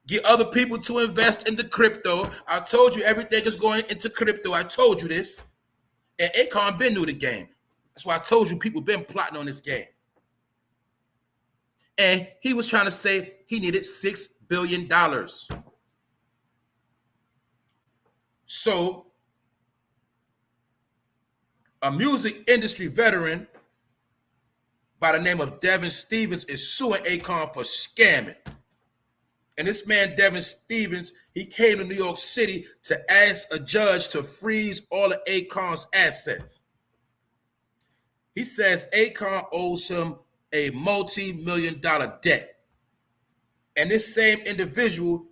Get other people to invest in the crypto. I told you everything is going into crypto. I told you this. And AKON been new to the game. That's why I told you people been plotting on this game. And he was trying to say he needed $6 billion. So a music industry veteran by the name of Devin Stevens is suing AKON for scamming. And this man, Devin Stevens, he came to New York City to ask a judge to freeze all of AKON's assets. He says AKON owes him a multi-million-dollar debt. And this same individual,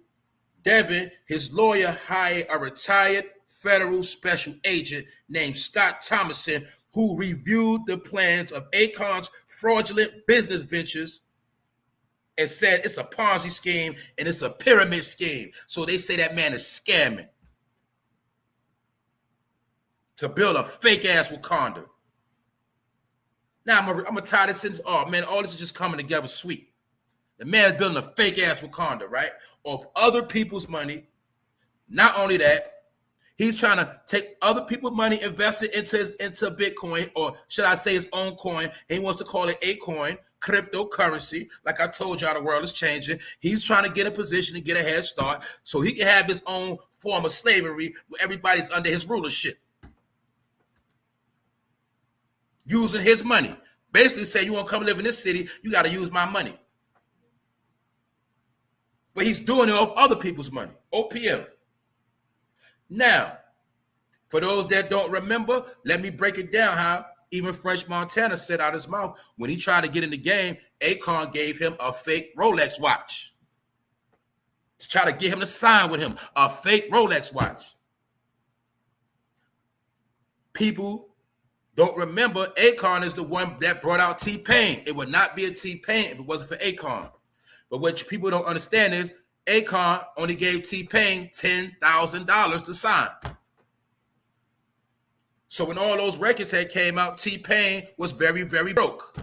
Devin, his lawyer hired a retired federal special agent named Scott Thomason, who reviewed the plans of AKON's fraudulent business ventures and said it's a Ponzi scheme and it's a pyramid scheme. So they say that man is scamming to build a fake-ass Wakanda. Now I'm gonna tie this in. Oh man, all this is just coming together sweet. The man's building a fake-ass Wakanda, right? Off other people's money. Not only that, he's trying to take other people's money, invest it into Bitcoin, or should I say his own coin, and he wants to call it AKON, cryptocurrency. Like I told y'all, the world is changing. He's trying to get a position and get a head start so he can have his own form of slavery where everybody's under his rulership. Using his money. Basically say, you want to come live in this city, you got to use my money. But he's doing it off other people's money, OPM. Now, for those that don't remember, let me break it down how even French Montana said out his mouth when he tried to get in the game, AKON gave him a fake Rolex watch to try to get him to sign with him, a fake Rolex watch. People don't remember AKON is the one that brought out T-Pain. It would not be a T-Pain if it wasn't for AKON. But what people don't understand is AKON only gave T-Pain $10,000 to sign. So when all those records had came out, T-Pain was very, very broke.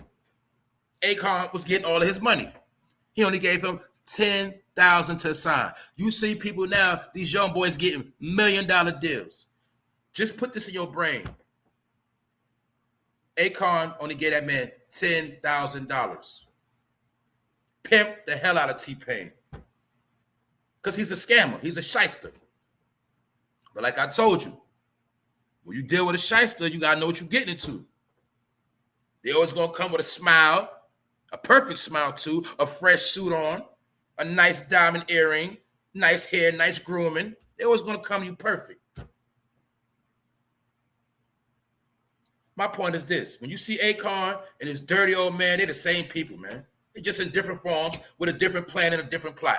AKON was getting all of his money. He only gave him $10,000 to sign. You see people now, these young boys getting $1 million deals. Just put this in your brain. AKON only gave that man $10,000. Pimp the hell out of T-Pain. Because he's a scammer. He's a shyster. But like I told you, when you deal with a shyster, you got to know what you're getting into. They always going to come with a smile, a perfect smile too, a fresh suit on, a nice diamond earring, nice hair, nice grooming. They always going to come to you perfect. My point is this. When you see AKON and his dirty old man, they're the same people, man. They're just in different forms with a different plan and a different plot.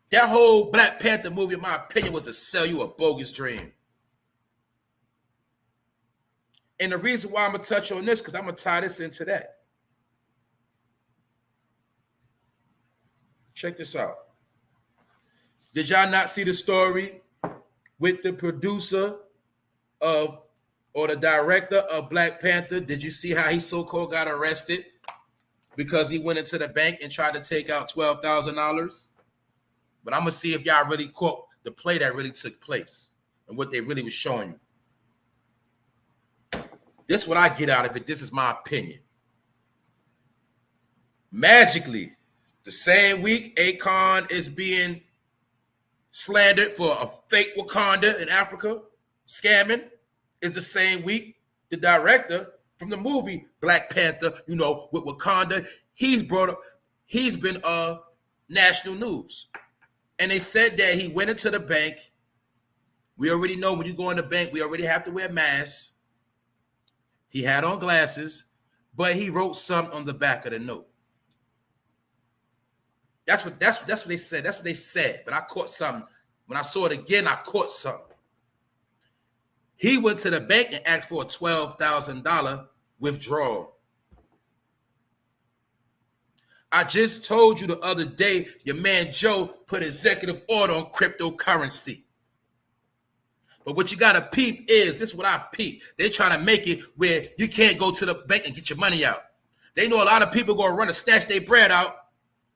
That whole Black Panther movie, in my opinion, was to sell you a bogus dream. And the reason why I'm going to touch on this, because I'm going to tie this into that. Check this out. Did y'all not see the story with the producer of, or the director of Black Panther? Did you see how he so-called got arrested because he went into the bank and tried to take out $12,000? But I'm going to see if y'all really caught the play that really took place and what they really was showing you. This is what I get out of it. This is my opinion. Magically, the same week AKON is being slandered for a fake Wakanda in Africa, scamming, is the same week the director from the movie Black Panther, with Wakanda, he's been national news. And they said that he went into the bank. We already know when you go in the bank, we already have to wear masks. He had on glasses, but he wrote something on the back of the note. That's what they said. That's what they said. But I caught something. When I saw it again, I caught something. He went to the bank and asked for a $12,000 withdrawal. I just told you the other day, your man Joe put executive order on cryptocurrency. But what you got to peep is, this is what I peep. They're trying to make it where you can't go to the bank and get your money out. They know a lot of people going to run and snatch their bread out,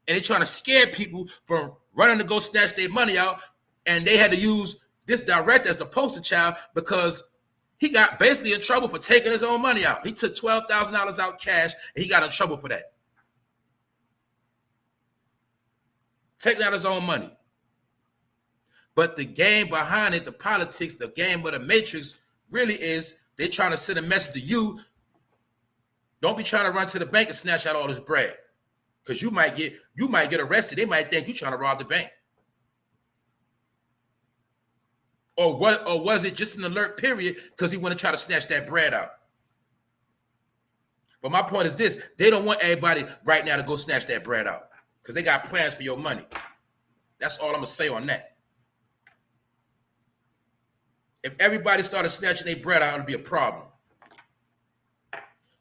and they're trying to scare people from running to go snatch their money out. And they had to use this director as the poster child because he got basically in trouble for taking his own money out. He took $12,000 out cash, and he got in trouble for that. Taking out his own money. But the game behind it, the politics, the game of the matrix really is they're trying to send a message to you. Don't be trying to run to the bank and snatch out all this bread. Because you might get arrested. They might think you're trying to rob the bank. Or was it just an alert period because he want to try to snatch that bread out? But my point is this, they don't want everybody right now to go snatch that bread out because they got plans for your money. That's all I'm going to say on that. If everybody started snatching their bread out, it would be a problem.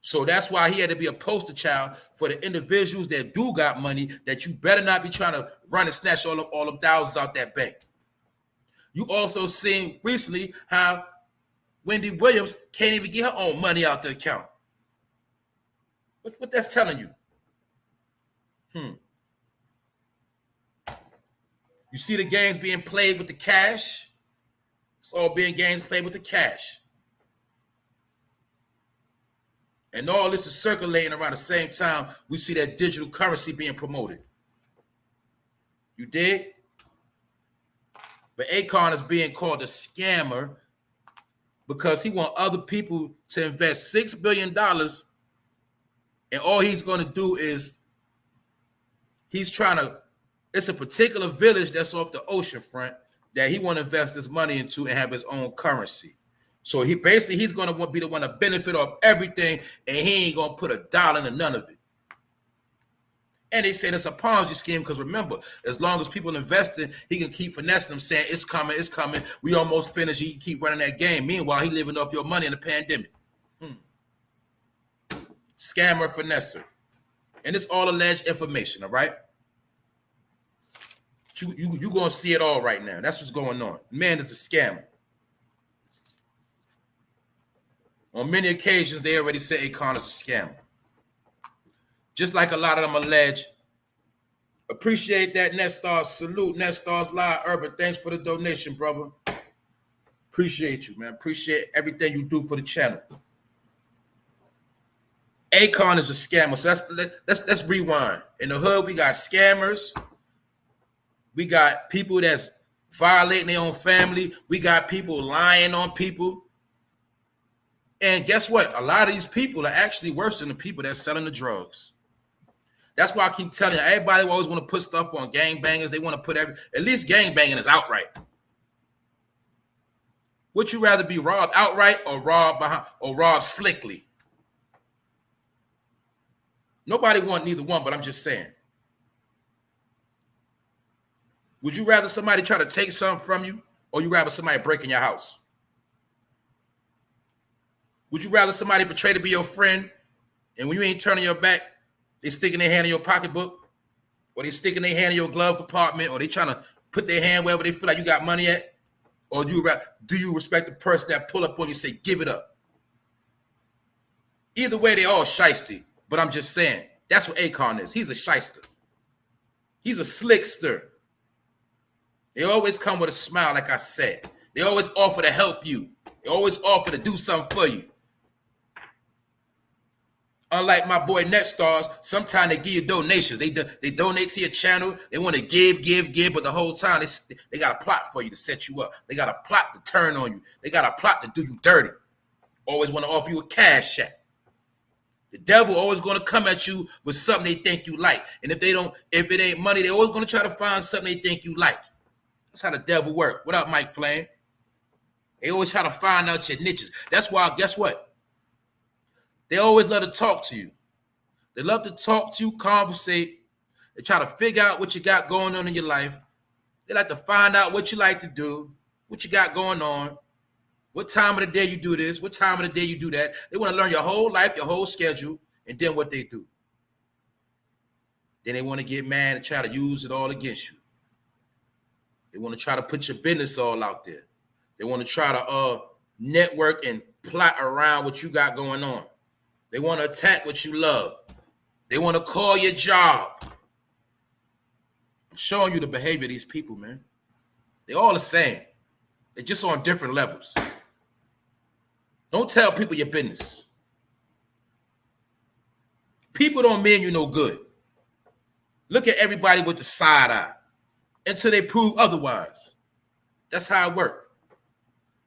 So that's why he had to be a poster child for the individuals that do got money, that you better not be trying to run and snatch all them thousands out that bank. You also seen recently how Wendy Williams can't even get her own money out the account. What that's telling you? You see the games being played with the cash? It's all being games played with the cash. And all this is circulating around the same time we see that digital currency being promoted. You dig? But AKON is being called a scammer because he wants other people to invest $6 billion. And all he's going to do is it's a particular village that's off the ocean front that he want to invest his money into and have his own currency. So he's going to be the one to benefit off everything, and he ain't going to put a dollar into none of it. And they say it's a Ponzi scheme because remember, as long as people investing, he can keep finessing them, saying it's coming, we almost finished. He can keep running that game. Meanwhile, he living off your money in the pandemic. Scammer, finesser. And it's all alleged information, all right? You going to see it all right now. That's what's going on. Man is a scammer. On many occasions, they already say AKON is a scammer. Just like a lot of them allege. Appreciate that, Nestars. Salute, Nestars Live Urban. Thanks for the donation, brother. Appreciate you, man. Appreciate everything you do for the channel. AKON is a scammer. So let's rewind. In the hood, we got scammers. We got people that's violating their own family. We got people lying on people. And guess what? A lot of these people are actually worse than the people that's selling the drugs. That's why I keep telling you, everybody always want to put stuff on gangbangers. They want to put at least gangbanging is outright. Would you rather be robbed outright or robbed slickly? Nobody want neither one, but I'm just saying. Would you rather somebody try to take something from you, or you rather somebody break in your house? Would you rather somebody portray to be your friend, and when you ain't turning your back, they sticking their hand in your pocketbook, or they sticking their hand in your glove compartment, or they trying to put their hand wherever they feel like you got money at? Or do you respect the person that pull up on you and say, give it up? Either way, they all shiesty, but I'm just saying, that's what AKON is. He's a shyster. He's a slickster. They always come with a smile, like I said. They always offer to help you. They always offer to do something for you. Unlike my boy Net Stars, sometimes they give you donations. They donate to your channel. They want to give, but the whole time they got a plot for you to set you up. They got a plot to turn on you. They got a plot to do you dirty. Always want to offer you a cash check. The devil always going to come at you with something they think you like. And if it ain't money, they always going to try to find something they think you like. That's how the devil works. What up, Mike Flame? They always try to find out your niches. That's why, guess what? They always love to talk to you. They love to talk to you, conversate. They try to figure out what you got going on in your life. They like to find out what you like to do, what you got going on, what time of the day you do this, what time of the day you do that. They want to learn your whole life, your whole schedule, and then what they do. Then they want to get mad and try to use it all against you. They want to try to put your business all out there. They want to try to network and plot around what you got going on. They want to attack what you love. They want to call your job. I'm showing you the behavior of these people, man. They're all the same. They're just on different levels. Don't tell people your business. People don't mean you no good. Look at everybody with the side eye until they prove otherwise. That's how it works.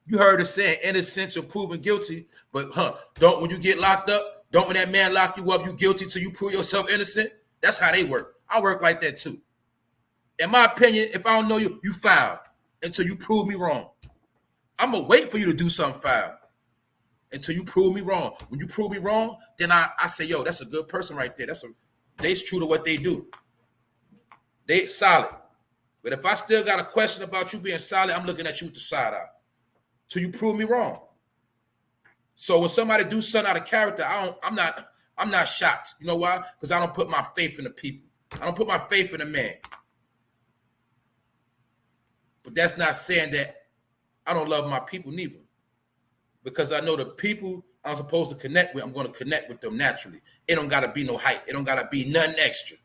You heard it saying innocent or proven guilty, but don't when you get locked up, don't when that man lock you up, you guilty till you prove yourself innocent. That's how they work. I work like that too. In my opinion, if I don't know you, you foul until you prove me wrong. I'm gonna wait for you to do something foul until you prove me wrong. When you prove me wrong, then I say, yo, that's a good person right there. They's true to what they do. They solid. But if I still got a question about you being solid, I'm looking at you with the side eye till you prove me wrong. So when somebody do something out of character, I'm not shocked. You know why? Because I don't put my faith in the people. I don't put my faith in the man. But that's not saying that I don't love my people neither. Because I know the people I'm supposed to connect with, I'm going to connect with them naturally. It don't got to be no hype. It don't got to be nothing extra.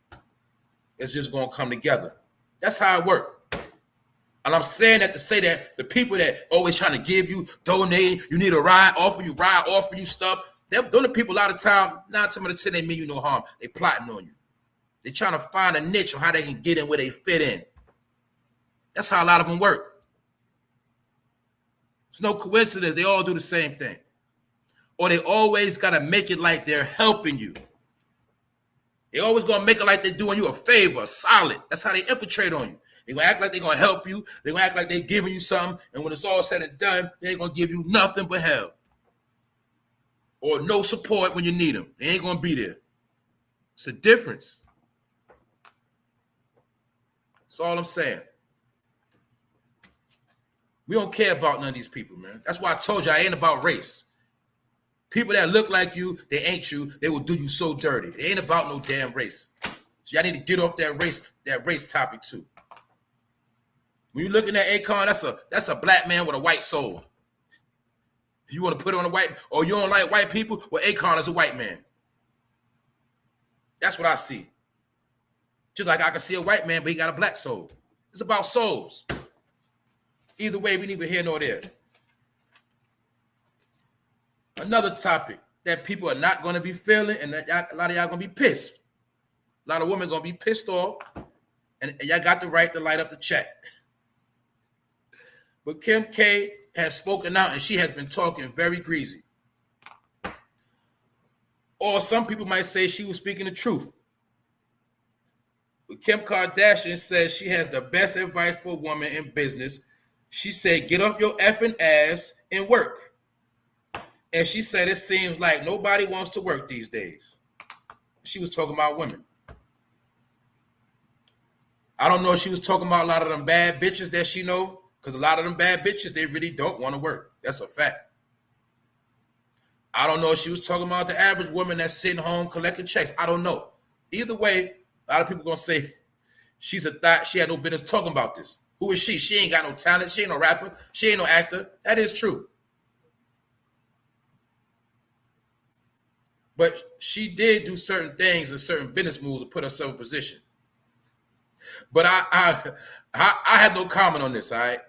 It's just going to come together. That's how it works. And I'm saying that to say that the people that always trying to give you, donate, you need a ride, offer you stuff, them the people a lot of time, 9 times out of 10, they mean you no harm. They plotting on you. They trying to find a niche on how they can get in where they fit in. That's how a lot of them work. It's no coincidence. They all do the same thing. Or they always got to make it like they're helping you. They always going to make it like they're doing you a favor, solid. That's how they infiltrate on you. They're going to act like they're going to help you. They're going to act like they're giving you something. And when it's all said and done, they ain't going to give you nothing but hell. Or no support when you need them. They ain't going to be there. It's a difference. That's all I'm saying. We don't care about none of these people, man. That's why I told you I ain't about race. People that look like you, they ain't you. They will do you so dirty. It ain't about no damn race. So y'all need to get off that race topic too. When you looking at AKON, that's a black man with a white soul. If you want to put on a white, or you don't like white people, well, AKON is a white man. That's what I see. Just like I can see a white man, but he got a black soul. It's about souls. Either way, we neither here nor there. Another topic that people are not going to be feeling, and that a lot of y'all going to be pissed. A lot of women going to be pissed off, and y'all got the right to light up the chat. But Kim K has spoken out, and she has been talking very greasy. Or some people might say she was speaking the truth. But Kim Kardashian says she has the best advice for a woman in business. She said, get off your effing ass and work. And she said, it seems like nobody wants to work these days. She was talking about women. I don't know if she was talking about a lot of them bad bitches that she know, because a lot of them bad bitches, they really don't want to work. That's a fact. I don't know if she was talking about the average woman that's sitting home collecting checks. I don't know. Either way, a lot of people going to say she's a thought. She had no business talking about this. Who is she? She ain't got no talent. She ain't no rapper. She ain't no actor. That is true. But she did do certain things and certain business moves to put herself in position. But I have no comment on this, all right?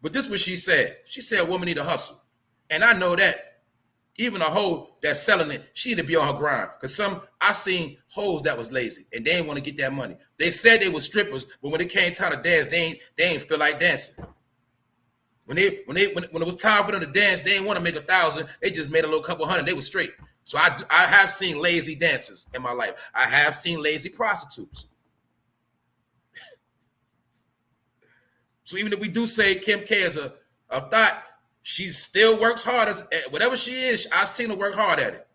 But this is what she said. She said a woman need to hustle. And I know that. Even a hoe that's selling it, she need to be on her grind. Because I seen hoes that was lazy and they didn't want to get that money. They said they were strippers, but when it came time to dance, they ain't feel like dancing. When it was time for them to dance, they didn't want to make 1,000. They just made a little couple hundred. They were straight. So I have seen lazy dancers in my life. I have seen lazy prostitutes. So even if we do say Kim K is a thought, she still works hard as whatever she is. I've seen her work hard at it.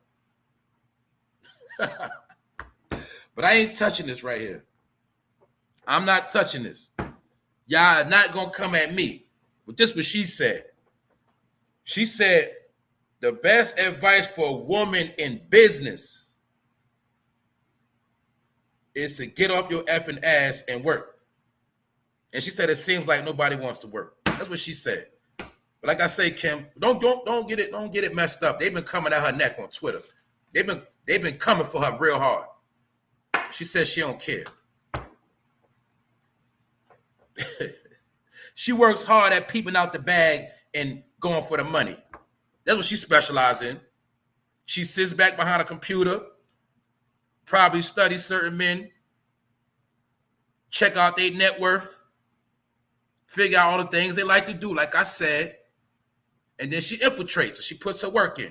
But I ain't touching this right here. I'm not touching this. Y'all are not gonna come at me. But this is what she said. She said the best advice for a woman in business is to get off your effing ass and work. And she said it seems like nobody wants to work. That's what she said. But like I say, Kim, don't get it messed up. They've been coming at her neck on Twitter. They've been coming for her real hard. She says she don't care. She works hard at peeping out the bag and going for the money. That's what she specializes in. She sits back behind a computer, probably studies certain men, check out their net worth, figure out all the things they like to do, like I said, and then she infiltrates. She puts her work in.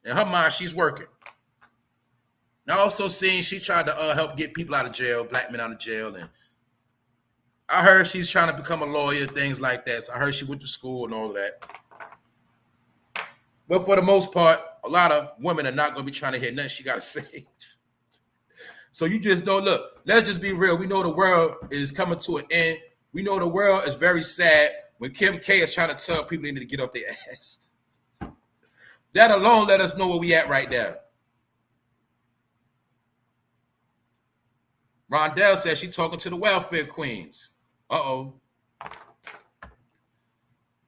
In her mind, she's working. Now, also seeing she tried to help get people out of jail, black men out of jail, and I heard she's trying to become a lawyer, things like that. So I heard she went to school and all of that. But for the most part, a lot of women are not going to be trying to hear nothing she got to say. So you just don't look. Let's just be real. We know the world is coming to an end. We know the world is very sad when Kim K is trying to tell people they need to get off their ass. That alone let us know where we at right now. Rondell says she's talking to the welfare queens. Uh-oh.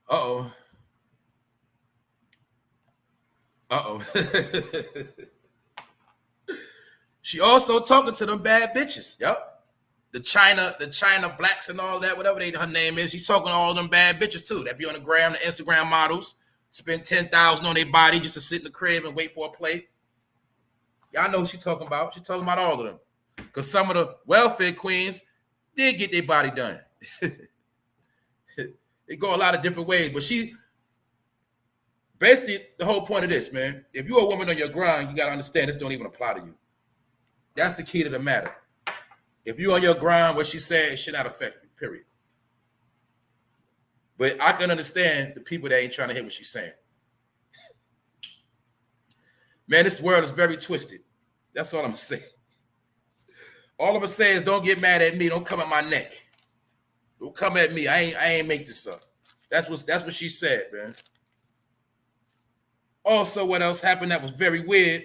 Uh-oh. Uh-oh. She also talking to them bad bitches. Yep. The China blacks and all that, whatever her name is. She's talking to all them bad bitches too. That be on the gram, the Instagram models. Spend $10,000 on their body just to sit in the crib and wait for a plate. Y'all know what she's talking about. She's talking about all of them. Because some of the welfare queens did get their body done. They go a lot of different ways. But she, basically, the whole point of this, man, if you're a woman on your grind, you got to understand this don't even apply to you. That's the key to the matter. If you're on your grind, what she said, it should not affect you, period. But I can understand the people that ain't trying to hear what she's saying. Man, this world is very twisted. That's all I'm saying. All I'm gonna say is don't get mad at me. Don't come at my neck. Don't come at me. I ain't make this up. That's what she said, man. Also, what else happened that was very weird?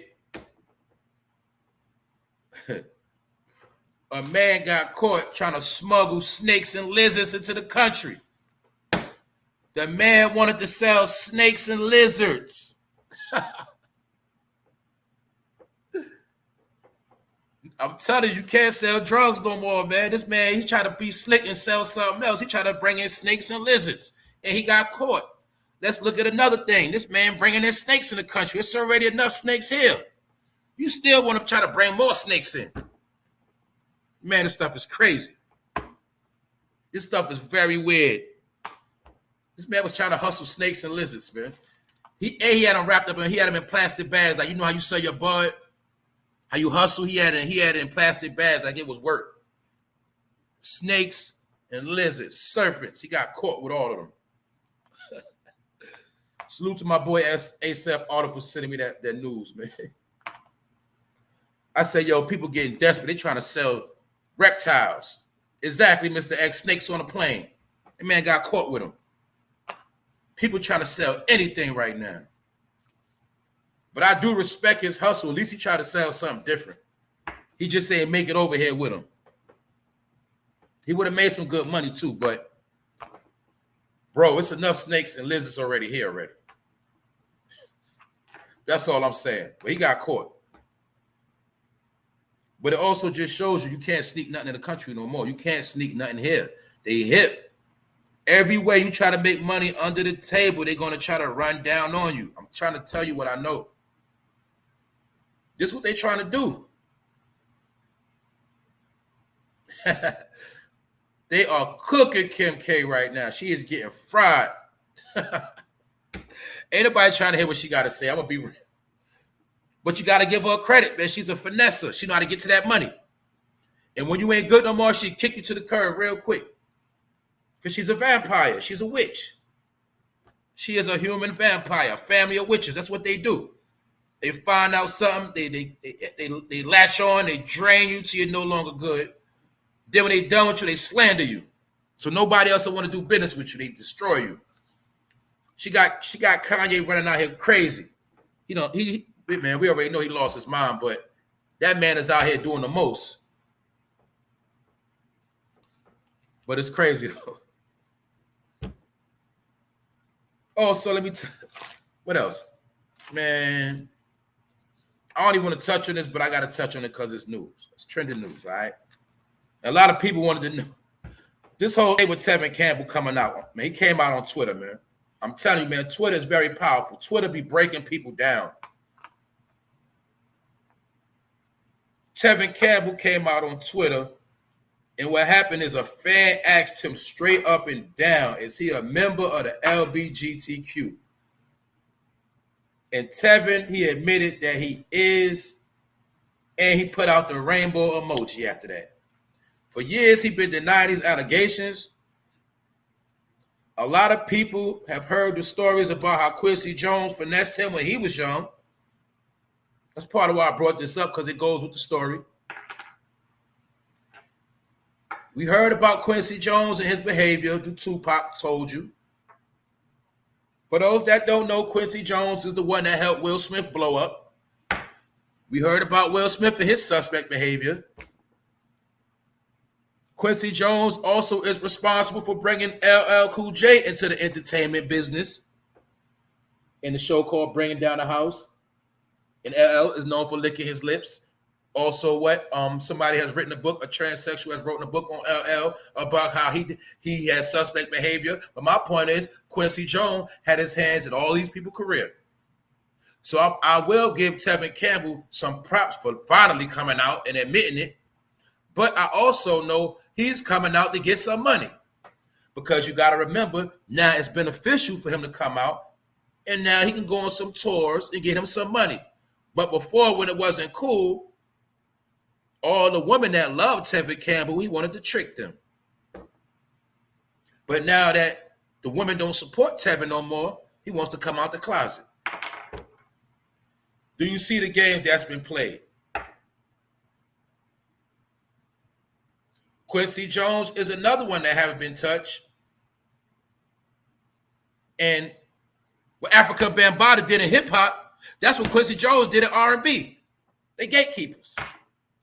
A man got caught trying to smuggle snakes and lizards into the country. The man wanted to sell snakes and lizards. I'm telling you, you can't sell drugs no more, man. This man, he tried to be slick and sell something else. He tried to bring in snakes and lizards, and he got caught. Let's look at another thing. This man bringing in snakes in the country. It's already enough snakes here. You still want to try to bring more snakes in. Man, this stuff is crazy. This stuff is very weird. This man was trying to hustle snakes and lizards, man. He had them wrapped up and he had them in plastic bags. Like, you know how you sell your bud? How you hustle? He had it in plastic bags like it was work. Snakes and lizards, serpents. He got caught with all of them. Salute to my boy ASAP Auto for sending me that news, man. I say, yo, people getting desperate. They trying to sell reptiles. Exactly, Mr. X. Snakes on a plane. That man got caught with them. People trying to sell anything right now. But I do respect his hustle. At least he tried to sell something different. He just said make it over here with him. He would have made some good money too, but bro, it's enough snakes and lizards already here already. That's all I'm saying. But he got caught. But it also just shows you can't sneak nothing in the country no more. You can't sneak nothing here. They hip. Every way you try to make money under the table, they're going to try to run down on you. I'm trying to tell you what I know. This is what they're trying to do. They are cooking Kim K right now. She is getting fried. Ain't nobody trying to hear what she got to say. I'm going to be real. But you got to give her credit, man. She's a finesser. She know how to get to that money. And when you ain't good no more, she kick you to the curb real quick. Because she's a vampire. She's a witch. She is a human vampire, family of witches. That's what they do. They find out something, they latch on, they drain you till you're no longer good. Then when they done with you, they slander you. So nobody else will want to do business with you. They destroy you. She got Kanye running out here crazy. You know, man, we already know he lost his mind, but that man is out here doing the most. But it's crazy though. Oh, so let me what else? Man, I don't even want to touch on this, but I got to touch on it because it's news. It's trending news, all right? A lot of people wanted to know. This whole thing with Tevin Campbell coming out, man, he came out on Twitter, man. I'm telling you, man, Twitter is very powerful. Twitter be breaking people down. Tevin Campbell came out on Twitter, and what happened is a fan asked him straight up and down, is he a member of the LGBTQ? And Tevin, he admitted that he is, and he put out the rainbow emoji after that. For years, he's been denying these allegations. A lot of people have heard the stories about how Quincy Jones finessed him when he was young. That's part of why I brought this up, because it goes with the story. We heard about Quincy Jones and his behavior, the Tupac told you. For those that don't know, Quincy Jones is the one that helped Will Smith blow up. We heard about Will Smith and his suspect behavior. Quincy Jones also is responsible for bringing LL Cool J into the entertainment business in the show called Bringing Down the House. And LL is known for licking his lips. Also, somebody has written a book, a transsexual has written a book on LL about how he has suspect behavior. But my point is, Quincy Jones had his hands in all these people's career. So I will give Tevin Campbell some props for finally coming out and admitting it. But I also know he's coming out to get some money. Because you got to remember, now it's beneficial for him to come out. And now he can go on some tours and get him some money. But before, when it wasn't cool, all the women that loved Tevin Campbell, he wanted to trick them. But now that the women don't support Tevin no more, he wants to come out the closet. Do you see the game that's been played? Quincy Jones is another one that haven't been touched. And what Africa Bambaataa did in hip-hop, that's what Quincy Jones did in R&B. They gatekeepers.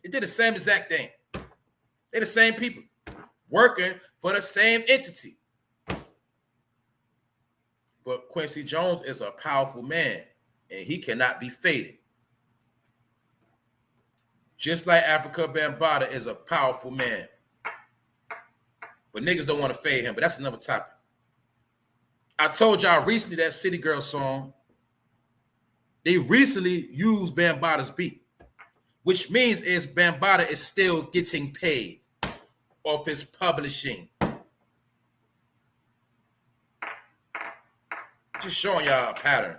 They did the same exact thing. They're the same people working for the same entity. But Quincy Jones is a powerful man, and he cannot be faded. Just like Africa Bambaataa is a powerful man. But niggas don't want to fade him, but that's another topic. I told y'all recently that City Girl song, they recently used Bambaata's beat, which means is Bambaataa is still getting paid off his publishing. Just showing y'all a pattern.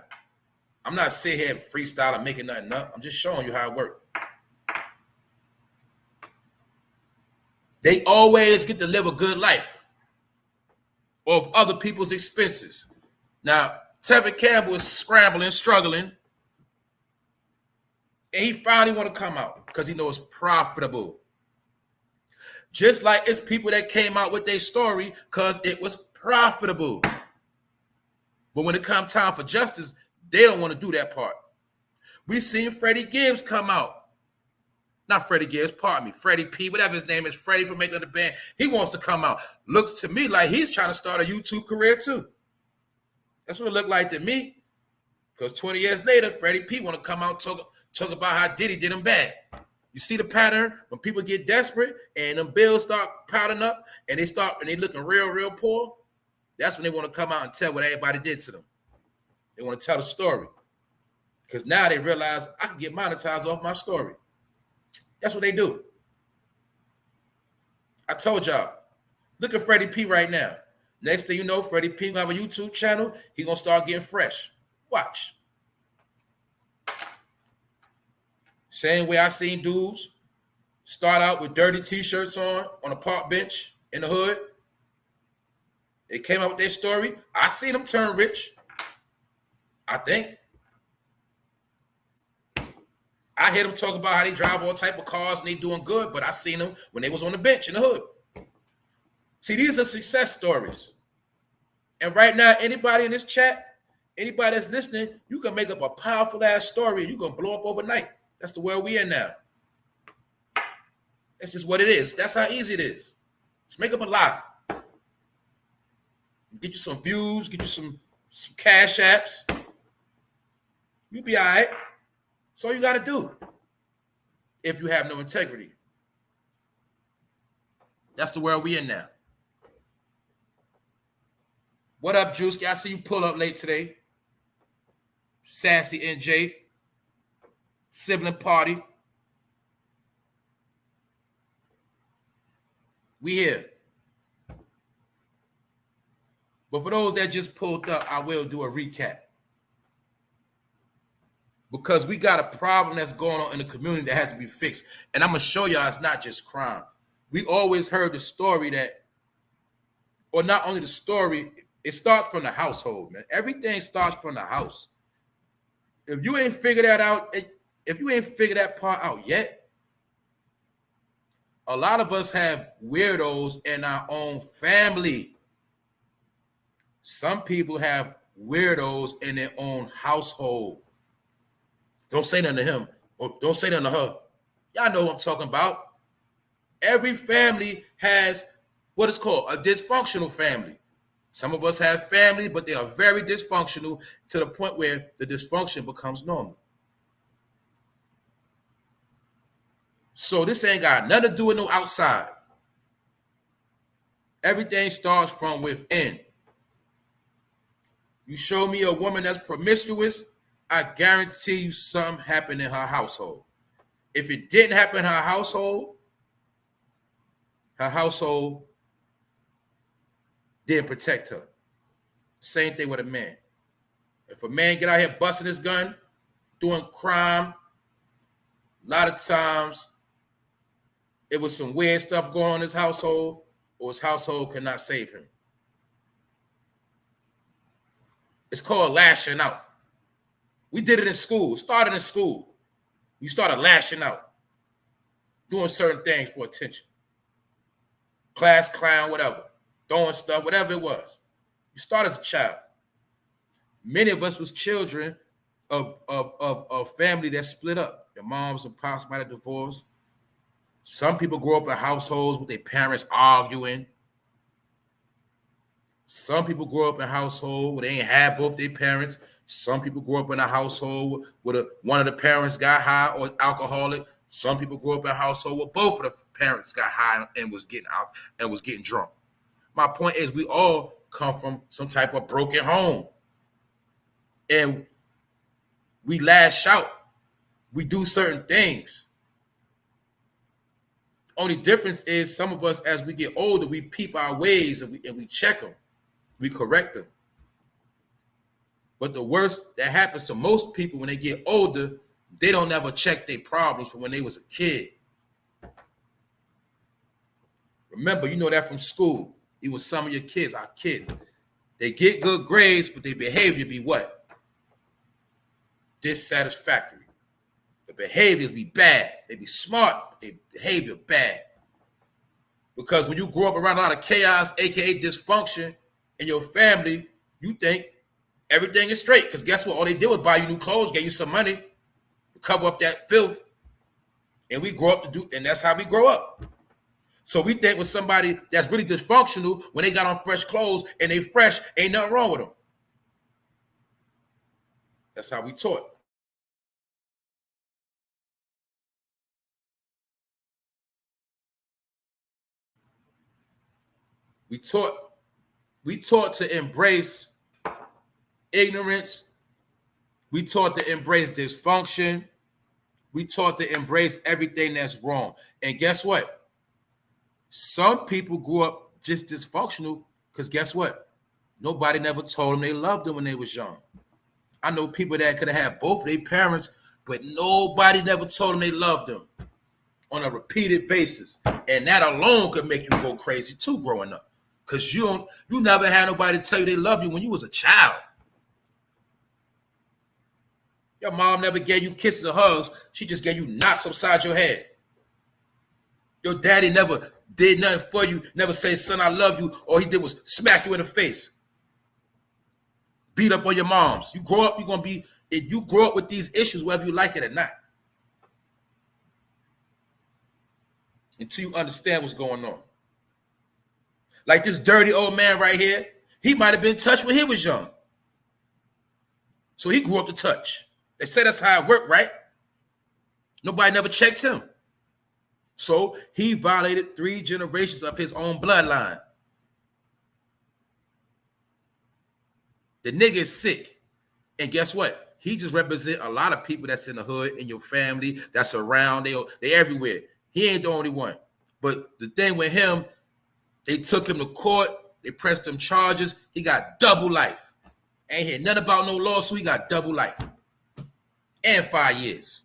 I'm not sitting here freestyling, making nothing up. I'm just showing you how it works. They always get to live a good life off other people's expenses. Now, Tevin Campbell is scrambling, struggling, and he finally want to come out because he knows it's profitable. Just like it's people that came out with their story because it was profitable. But when it comes time for justice, they don't want to do that part. We've seen Freddie Gibbs come out. Not Freddie Gibbs, pardon me. Freddie P, whatever his name is, Freddie from making the band. He wants to come out. Looks to me like he's trying to start a YouTube career too. That's what it looked like to me. Because 20 years later, Freddie P want to come out and talk about how Diddy did him bad. You see the pattern when people get desperate and them bills start piling up and they looking real, real poor. That's when they want to come out and tell what everybody did to them. They want to tell the story. Because now they realize I can get monetized off my story. That's what they do. I told y'all, look at Freddie P right now. Next thing you know, Freddie P gonna have a YouTube channel. He gonna start getting fresh. Watch. Same way I seen dudes start out with dirty t-shirts on a park bench in the hood. They came out with their story. I seen them turn rich. I think. I hear them talk about how they drive all type of cars and they doing good, but I seen them when they was on the bench in the hood. See, these are success stories. And right now, anybody in this chat, anybody that's listening, you can make up a powerful ass story and you're going to blow up overnight. That's the world we in now. That's just what it is. That's how easy it is. Just make up a lie. Get you some views, get you some cash apps. You'll be all right. That's all you got to do if you have no integrity. That's the world we in now. What up, Juice? I see you pull up late today. Sassy NJ. Sibling party. We here. But for those that just pulled up, I will do a recap. Because we got a problem that's going on in the community that has to be fixed. And I'm going to show y'all it's not just crime. We always heard the story that, or not only the story, it starts from the household, man. Everything starts from the house. If you ain't figured that out, if you ain't figured that part out yet, a lot of us have weirdos in our own family. Some people have weirdos in their own household. Don't say nothing to him or don't say nothing to her. Y'all know what I'm talking about. Every family has what is called a dysfunctional family. Some of us have family, but they are very dysfunctional to the point where the dysfunction becomes normal. So this ain't got nothing to do with no outside. Everything starts from within. You show me a woman that's promiscuous, I guarantee you something happened in her household. If it didn't happen in her household didn't protect her. Same thing with a man. If a man get out here busting his gun, doing crime, a lot of times it was some weird stuff going on in his household, or his household could not save him. It's called lashing out. We did it in school. It started in school. You started lashing out, doing certain things for attention. Class clown, whatever. Throwing stuff, whatever it was. You start as a child. Many of us was children of family that split up. Your moms and pops might have divorced. Some people grow up in households with their parents arguing. Some people grow up in a household where they ain't had both their parents. Some people grow up in a household where one of the parents got high or alcoholic. Some people grew up in a household where both of the parents got high and was getting out and was getting drunk. My point is we all come from some type of broken home. And we lash out. We do certain things. Only difference is some of us, as we get older, we peep our ways and we check them. We correct them. But the worst that happens to most people when they get older, they don't ever check their problems from when they was a kid. Remember, you know that from school. Even some of your kids, our kids, they get good grades, but their behavior be what? Dissatisfactory. The behaviors be bad. They be smart, but their behavior bad. Because when you grow up around a lot of chaos, aka dysfunction in your family, you think everything is straight. Because guess what? All they did was buy you new clothes, gave you some money to cover up that filth. And we grow up to do, and that's how we grow up. So we think with somebody that's really dysfunctional, when they got on fresh clothes and they fresh, ain't nothing wrong with them. That's how we taught. We taught We taught to embrace ignorance. We taught to embrace dysfunction. We taught to embrace everything that's wrong. And guess what? Some people grew up just dysfunctional because guess what? Nobody never told them they loved them when they was young. I know people that could have had both of their parents, but nobody never told them they loved them on a repeated basis. And that alone could make you go crazy too growing up. Because you never had nobody tell you they love you when you was a child. Your mom never gave you kisses or hugs. She just gave you knocks upside your head. Your daddy never did nothing for you, never say, son, I love you. All he did was smack you in the face. Beat up on your moms. You grow up, you're going to be, if you grow up with these issues, whether you like it or not. Until you understand what's going on. Like this dirty old man right here, he might have been touched when he was young. So he grew up to touch. They say that's how it worked, right? Nobody never checked him. So he violated 3 generations of his own bloodline. The nigga is sick. And guess what? He just represents a lot of people that's in the hood, in your family, that's around. They everywhere. He ain't the only one. But the thing with him, they took him to court. They pressed him charges. He got double life. Ain't hear nothing about no lawsuit. He got double life. And 5 years.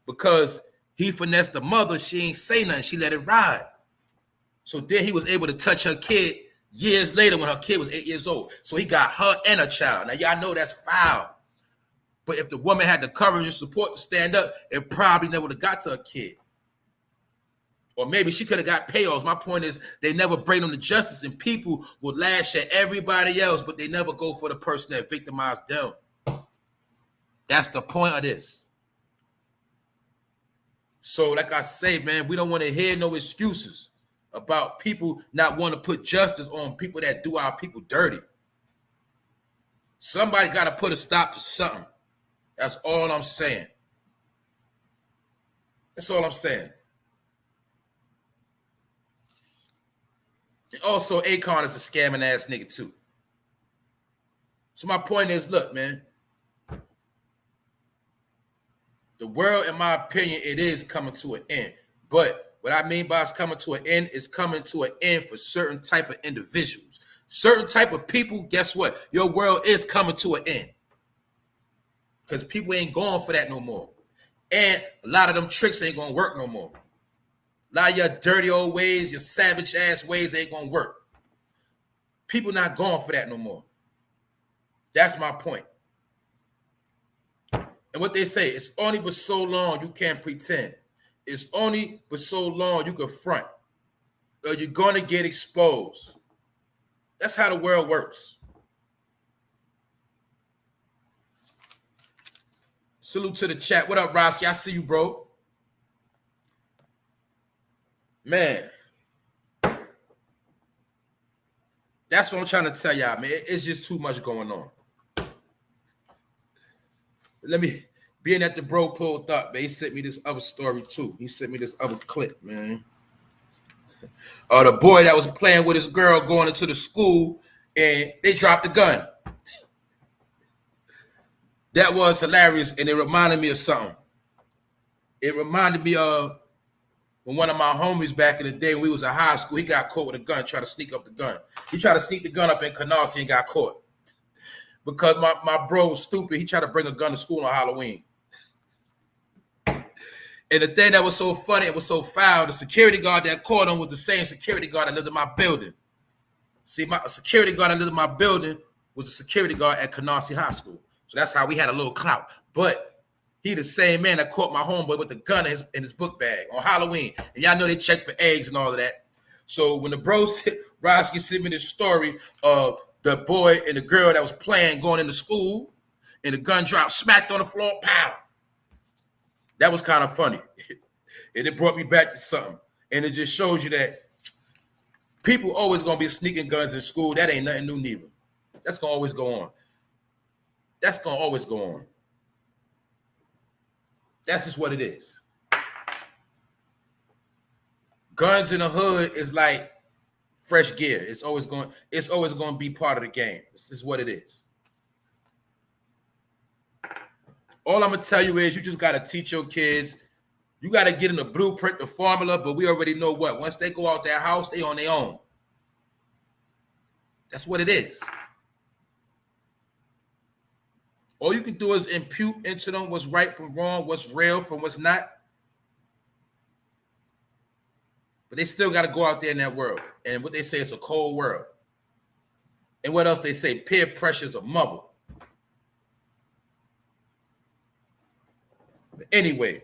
Because he finessed the mother. She ain't say nothing. She let it ride. So then he was able to touch her kid years later when her kid was 8 years old. So he got her and a child. Now, y'all know that's foul. But if the woman had the courage and support to stand up, it probably never would have got to her kid. Or maybe she could have got payoffs. My point is they never bring them to justice, and people will lash at everybody else, but they never go for the person that victimized them. That's the point of this. So like I say, man, we don't want to hear no excuses about people not wanting to put justice on people that do our people dirty. Somebody got to put a stop to something. That's all I'm saying. That's all I'm saying. And also, AKON is a scamming ass nigga too. So my point is, look, man. The world, in my opinion, it is coming to an end. But what I mean by it's coming to an end is coming to an end for certain type of individuals. Certain type of people, guess what? Your world is coming to an end. Because people ain't going for that no more. And a lot of them tricks ain't going to work no more. A lot of your dirty old ways, your savage ass ways ain't going to work. People not going for that no more. That's my point. And what they say, it's only but so long you can't pretend. It's only but so long you can front. Or you're going to get exposed. That's how the world works. Salute to the chat. What up, Roski? I see you, bro. Man. That's what I'm trying to tell y'all, man. It's just too much going on. Let me, being that the bro pulled up, man, he sent me this other story too. He sent me this other clip, man. The boy that was playing with his girl going into the school and they dropped the gun. That was hilarious, and it reminded me of something. It reminded me of when one of my homies back in the day when we was in high school, he got caught with a gun, trying to sneak up the gun. He tried to sneak the gun up in Canarsie and got caught. Because my bro was stupid. He tried to bring a gun to school on Halloween. And the thing that was so funny, it was so foul, the security guard that caught him was the same security guard that lived in my building. See, my security guard that lived in my building was a security guard at Canarsie High School. So that's how we had a little clout. But he the same man that caught my homeboy with the gun in his book bag on Halloween. And y'all know they check for eggs and all of that. So when the bro Roski sent me this story of the boy and the girl that was playing going into school, and the gun dropped, smacked on the floor, pow. That was kind of funny. And it brought me back to something. And it just shows you that people always going to be sneaking guns in school. That ain't nothing new neither. That's going to always go on. That's going to always go on. That's just what it is. Guns in the hood is like fresh gear. It's always going to be part of the game. This is what it is. All I'm going to tell you is you just got to teach your kids. You got to get in the blueprint, the formula, but we already know what. Once they go out their house, they on their own. That's what it is. All you can do is impute into them what's right from wrong, what's real from what's not. But they still got to go out there in that world. And what they say is a cold world. And what else they say? Peer pressure is a mother. But anyway,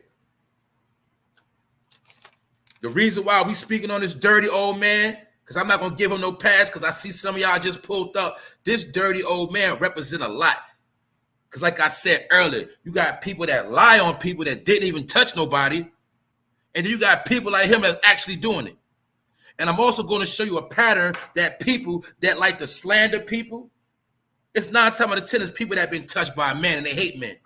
the reason why we speaking on this dirty old man, because I'm not going to give him no pass because I see some of y'all just pulled up. This dirty old man represent a lot. Because like I said earlier, you got people that lie on people that didn't even touch nobody. And then you got people like him that's actually doing it. And I'm also going to show you a pattern that people that like to slander people, it's 9 times out of 10 is people that have been touched by a man and they hate men.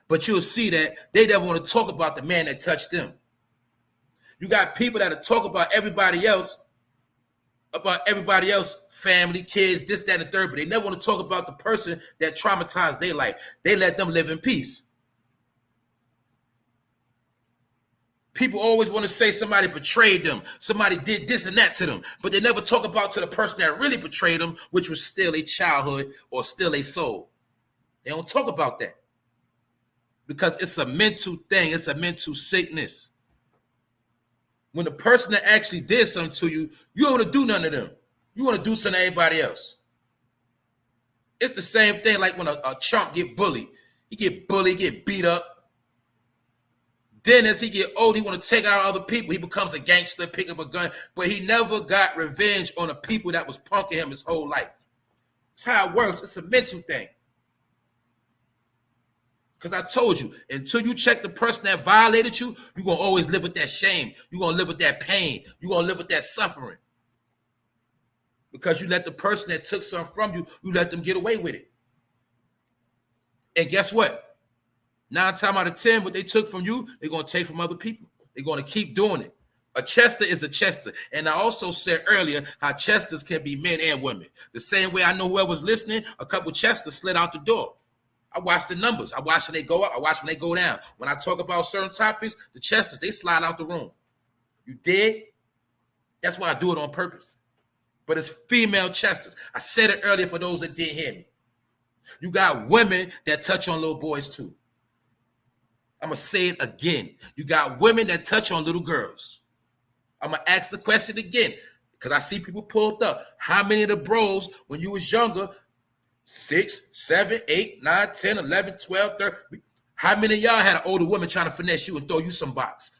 But you'll see that they never want to talk about the man that touched them. You got people that talk about everybody else, family, kids, this, that, and the third, but they never want to talk about the person that traumatized their life. They let them live in peace. People always want to say somebody betrayed them, somebody did this and that to them, but they never talk about to the person that really betrayed them, which was still a childhood or still a soul. They don't talk about that because it's a mental thing. It's a mental sickness. When the person that actually did something to you, you don't want to do none of them. You want to do something to everybody else. It's the same thing like when a chump get bullied. He get bullied, get beat up. Then as he get old, he want to take out other people. He becomes a gangster, pick up a gun, but he never got revenge on the people that was punking him his whole life. That's how it works. It's a mental thing. Because I told you, until you check the person that violated you, you're going to always live with that shame. You're going to live with that pain. You're going to live with that suffering. Because you let the person that took something from you, you let them get away with it. And guess what? 9 times out of 10, what they took from you, they're going to take from other people. They're going to keep doing it. A Chester is a Chester. And I also said earlier how Chesters can be men and women. The same way I know whoever was listening, a couple Chesters slid out the door. I watch the numbers. I watch when they go up. I watch when they go down. When I talk about certain topics, the Chesters, they slide out the room. You did? That's why I do it on purpose. But it's female Chesters. I said it earlier for those that didn't hear me. You got women that touch on little boys too. I'm going to say it again. You got women that touch on little girls. I'm going to ask the question again because I see people pulled up. How many of the bros, when you was younger, 6, 7, 8, 9, 10, 11, 12, 13, how many of y'all had an older woman trying to finesse you and throw you some box?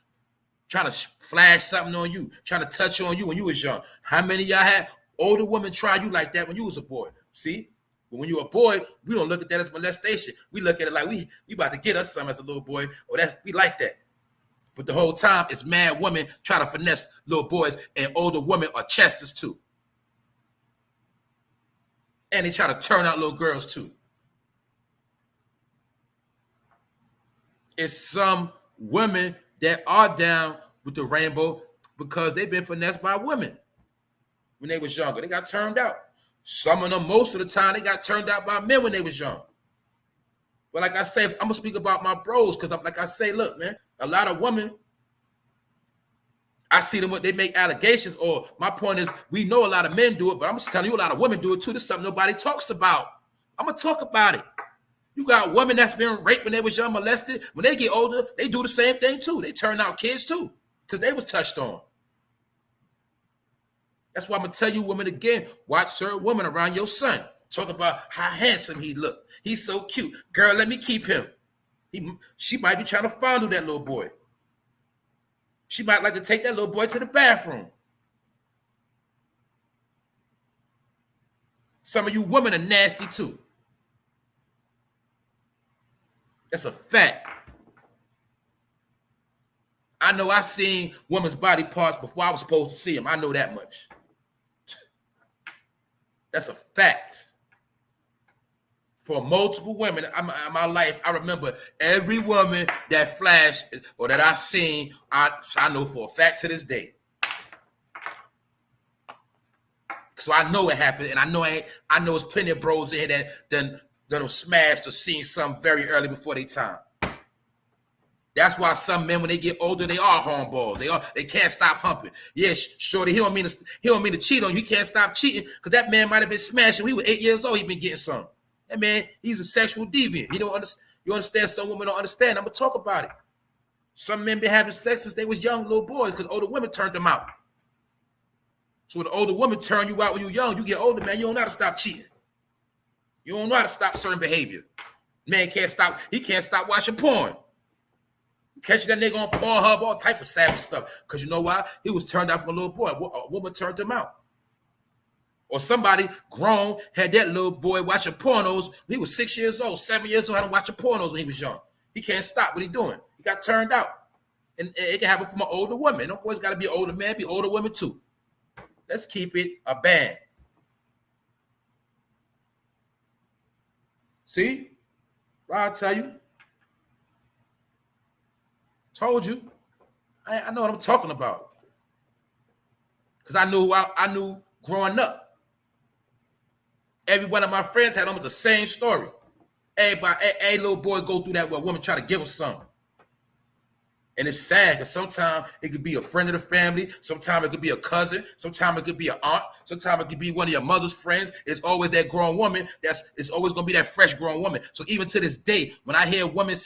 Trying to flash something on you, trying to touch on you when you was young? How many of y'all had older women try you like that when you was a boy? See? But when you're a boy, we don't look at that as molestation. We look at it like we about to get us some as a little boy, or that we like that. But the whole time, it's mad women trying to finesse little boys, and older women are Chesters too. And they try to turn out little girls too. It's some women that are down with the rainbow because they've been finessed by women when they was younger. They got turned out. Some of them, most of the time, they got turned out by men when they was young. But like I say, I'm going to speak about my bros because like I say, look, man, a lot of women, I see them, they make allegations, or my point is we know a lot of men do it, but I'm just telling you a lot of women do it too. This is something nobody talks about. I'm going to talk about it. You got women that's been raped when they was young, molested. When they get older, they do the same thing too. They turn out kids too because they was touched on. That's why I'm going to tell you women again, watch certain women around your son. Talk about how handsome he looked. He's so cute. Girl, let me keep him. She might be trying to fondle that little boy. She might like to take that little boy to the bathroom. Some of you women are nasty too. That's a fact. I know I seen women's body parts before I was supposed to see them. I know that much. That's a fact. For multiple women in my life, I remember every woman that flashed or that I seen, I know for a fact to this day. So I know it happened, and I know it's plenty of bros in here that'll smash or seen something very early before their time. That's why some men, when they get older, they are hornballs. They can't stop humping. Yeah, shorty, he don't mean to cheat on you. He can't stop cheating because that man might have been smashing. When he was 8 years old, he been getting some. That man, he's a sexual deviant. You understand? Some women don't understand. I'm gonna talk about it. Some men been having sex since they was young little boys because older women turned them out. So when the older woman turn you out when you're young, you get older, man, you don't know how to stop cheating. You don't know how to stop certain behavior. Man can't stop. He can't stop watching porn. Catch that nigga on Pornhub, all type of savage stuff. Because you know why? He was turned out from a little boy. A woman turned him out. Or somebody grown had that little boy watching pornos. He was 6 years old, 7 years old, had him watching pornos when he was young. He can't stop what he doing. He got turned out. And it can happen from an older woman. No boys got to be an older man, be older women too. Let's keep it a band. See? I'll tell you. Told you. I know what I'm talking about. Because I knew growing up. Every one of my friends had almost the same story. Everybody, a little boy go through that where a woman try to give him something. And it's sad because sometimes it could be a friend of the family. Sometimes it could be a cousin. Sometimes it could be an aunt. Sometimes it could be one of your mother's friends. It's always that grown woman. It's always going to be that fresh grown woman. So even to this day, when I hear women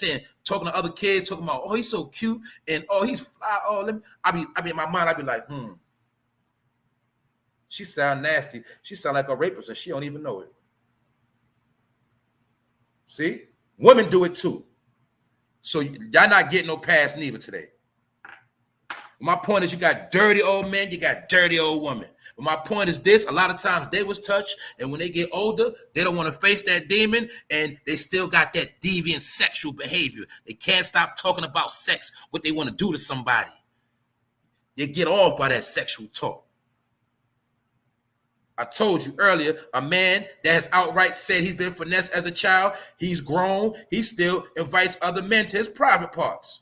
talking to other kids, talking about, oh, he's so cute. And, oh, he's fly. Oh, I be in my mind, I be like, She sound nasty. She sound like a rapist and she don't even know it. See? Women do it too. So y'all not getting no pass neither today. My point is you got dirty old men, you got dirty old women. But my point is this, a lot of times they was touched, and when they get older, they don't want to face that demon, and they still got that deviant sexual behavior. They can't stop talking about sex, what they want to do to somebody. They get off by that sexual talk. I told you earlier, a man that has outright said he's been finessed as a child, he's grown, he still invites other men to his private parts.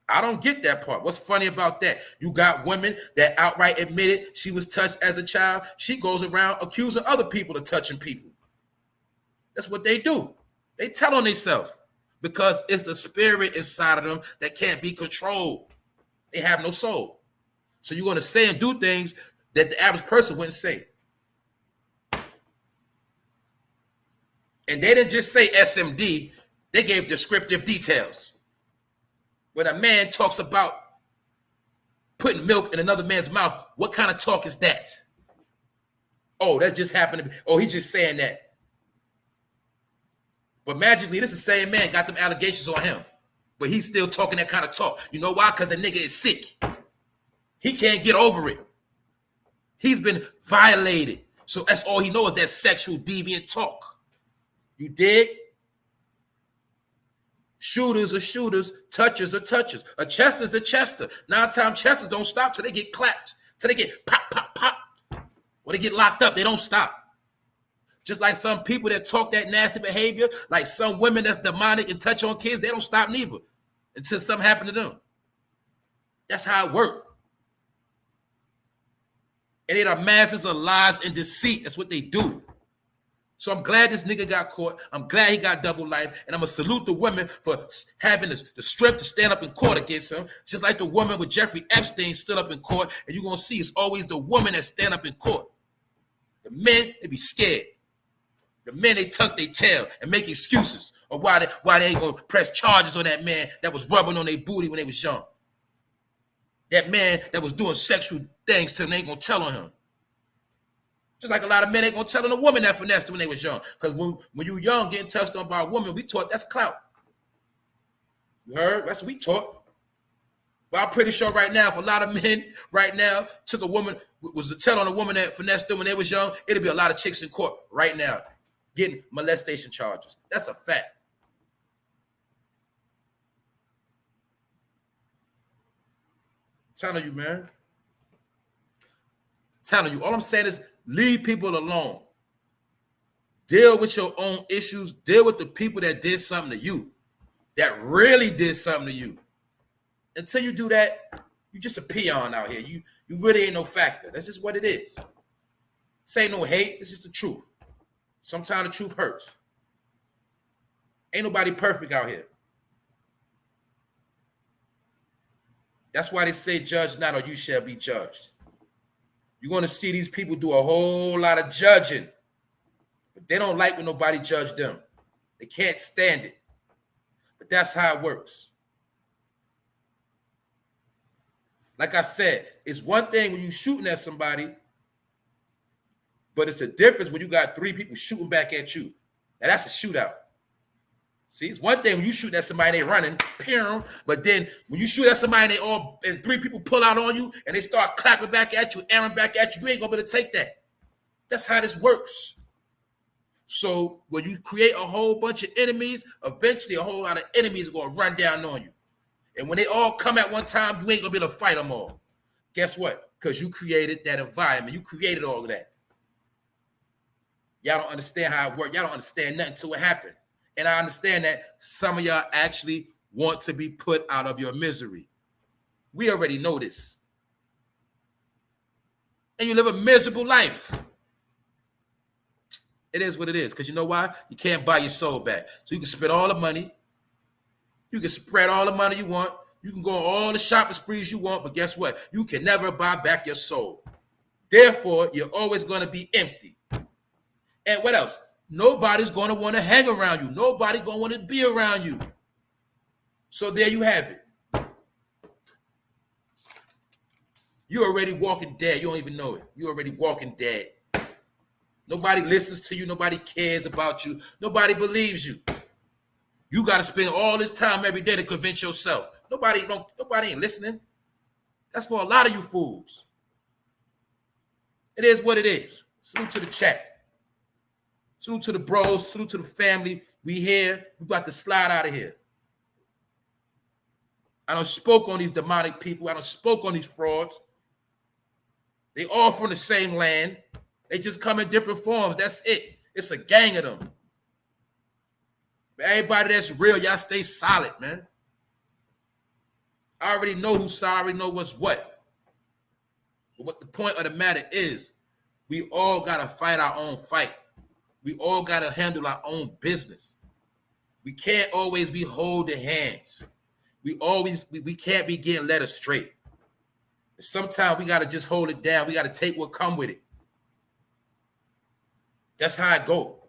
I don't get that part. What's funny about that? You got women that outright admitted she was touched as a child. She goes around accusing other people of touching people. That's what they do. They tell on themselves because it's a spirit inside of them that can't be controlled. They have no soul. So you're going to say and do things that the average person wouldn't say. And they didn't just say SMD, they gave descriptive details. When a man talks about putting milk in another man's mouth, what kind of talk is that? Oh, that just happened to be, oh, he's just saying that. But magically, this is the same man got them allegations on him. But he's still talking that kind of talk. You know why? Because the nigga is sick. He can't get over it. He's been violated. So that's all he knows, that sexual deviant talk. You dig? Shooters are shooters, touchers are touchers. A chester's a chester. 9 times chesters don't stop till they get clapped, till they get pop, pop, pop. Or they get locked up, they don't stop. Just like some people that talk that nasty behavior, like some women that's demonic and touch on kids, they don't stop neither until something happened to them. That's how it works. And they are masters of lies and deceit. That's what they do. So I'm glad this nigga got caught. I'm glad he got double life. And I'm going to salute the women for having the strength to stand up in court against him. Just like the woman with Jeffrey Epstein stood up in court. And you're going to see it's always the woman that stand up in court. The men, they be scared. The men, they tuck their tail and make excuses of why they ain't going to press charges on that man that was rubbing on their booty when they was young. That man that was doing sexual things to them, they ain't going to tell on him. Just like a lot of men ain't gonna tell on a woman that finessed them when they was young. Because when you young, getting touched on by a woman, we taught that's clout. You heard? That's what we taught. But I'm pretty sure right now, if a lot of men right now took a woman, was to tell on a woman that finessed them when they was young, it'll be a lot of chicks in court right now getting molestation charges. That's a fact. Telling you, man. Telling you. All I'm saying is leave people alone. Deal with your own issues. Deal with the people that did something to you, that really did something to you. Until you do that, You just a peon out here. You really ain't no factor. That's just what it is. This ain't no hate. It's just the truth. Sometimes the truth hurts. Ain't nobody perfect out here. That's why they say judge not, or you shall be judged. You're going to see these people do a whole lot of judging, but they don't like when nobody judge them. They can't stand it. But that's how it works. Like I said, it's one thing when you're shooting at somebody, but it's a difference when you got 3 people shooting back at you. Now that's a shootout. See, it's one thing when you shoot at somebody, they running, but then when you shoot at somebody, and 3 people pull out on you and they start clapping back at you, airing back at you, you ain't gonna be able to take that. That's how this works. So when you create a whole bunch of enemies, eventually a whole lot of enemies are gonna run down on you. And when they all come at one time, you ain't gonna be able to fight them all. Guess what? Because you created that environment. You created all of that. Y'all don't understand how it works. Y'all don't understand nothing until it happened. And I understand that some of y'all actually want to be put out of your misery. We already know this. And you live a miserable life. It is what it is. Because you know why? You can't buy your soul back. So you can spend all the money. You can spread all the money you want. You can go on all the shopping sprees you want. But guess what? You can never buy back your soul. Therefore, you're always going to be empty. And what else? Nobody's going to want to hang around you. Nobody's going to want to be around you. So there you have it. You're already walking dead. You don't even know it. You're already walking dead. Nobody listens to you. Nobody cares about you. Nobody believes you. You got to spend all this time every day to convince yourself. Nobody ain't listening. That's for a lot of you fools. It is what it is. Salute to the chat. Salute to the bros. Salute to the family. We here. We about to slide out of here. I done spoke on these demonic people. I done spoke on these frauds. They all from the same land. They just come in different forms. That's it. It's a gang of them. But everybody that's real, y'all stay solid, man. I already know who's solid. I already know what's what. But what the point of the matter is, we all got to fight our own fight. We all got to handle our own business. We can't always be holding hands. We can't be getting led astray. Sometimes we got to just hold it down. We got to take what come with it. That's how it go.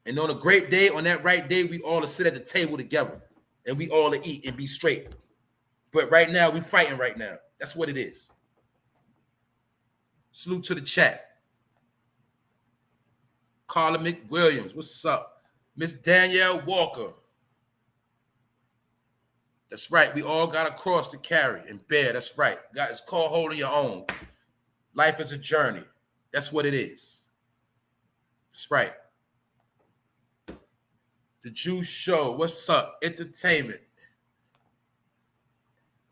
And on a great day, on that right day, we all sit at the table together and we all eat and be straight. But right now, we fighting right now. That's what it is. Salute to the chat. Carla McWilliams, what's up? Miss Danielle Walker. That's right. We all got a cross to carry and bear. That's right. It's called holding your own. Life is a journey. That's what it is. That's right. The Juice Show. What's up? Entertainment.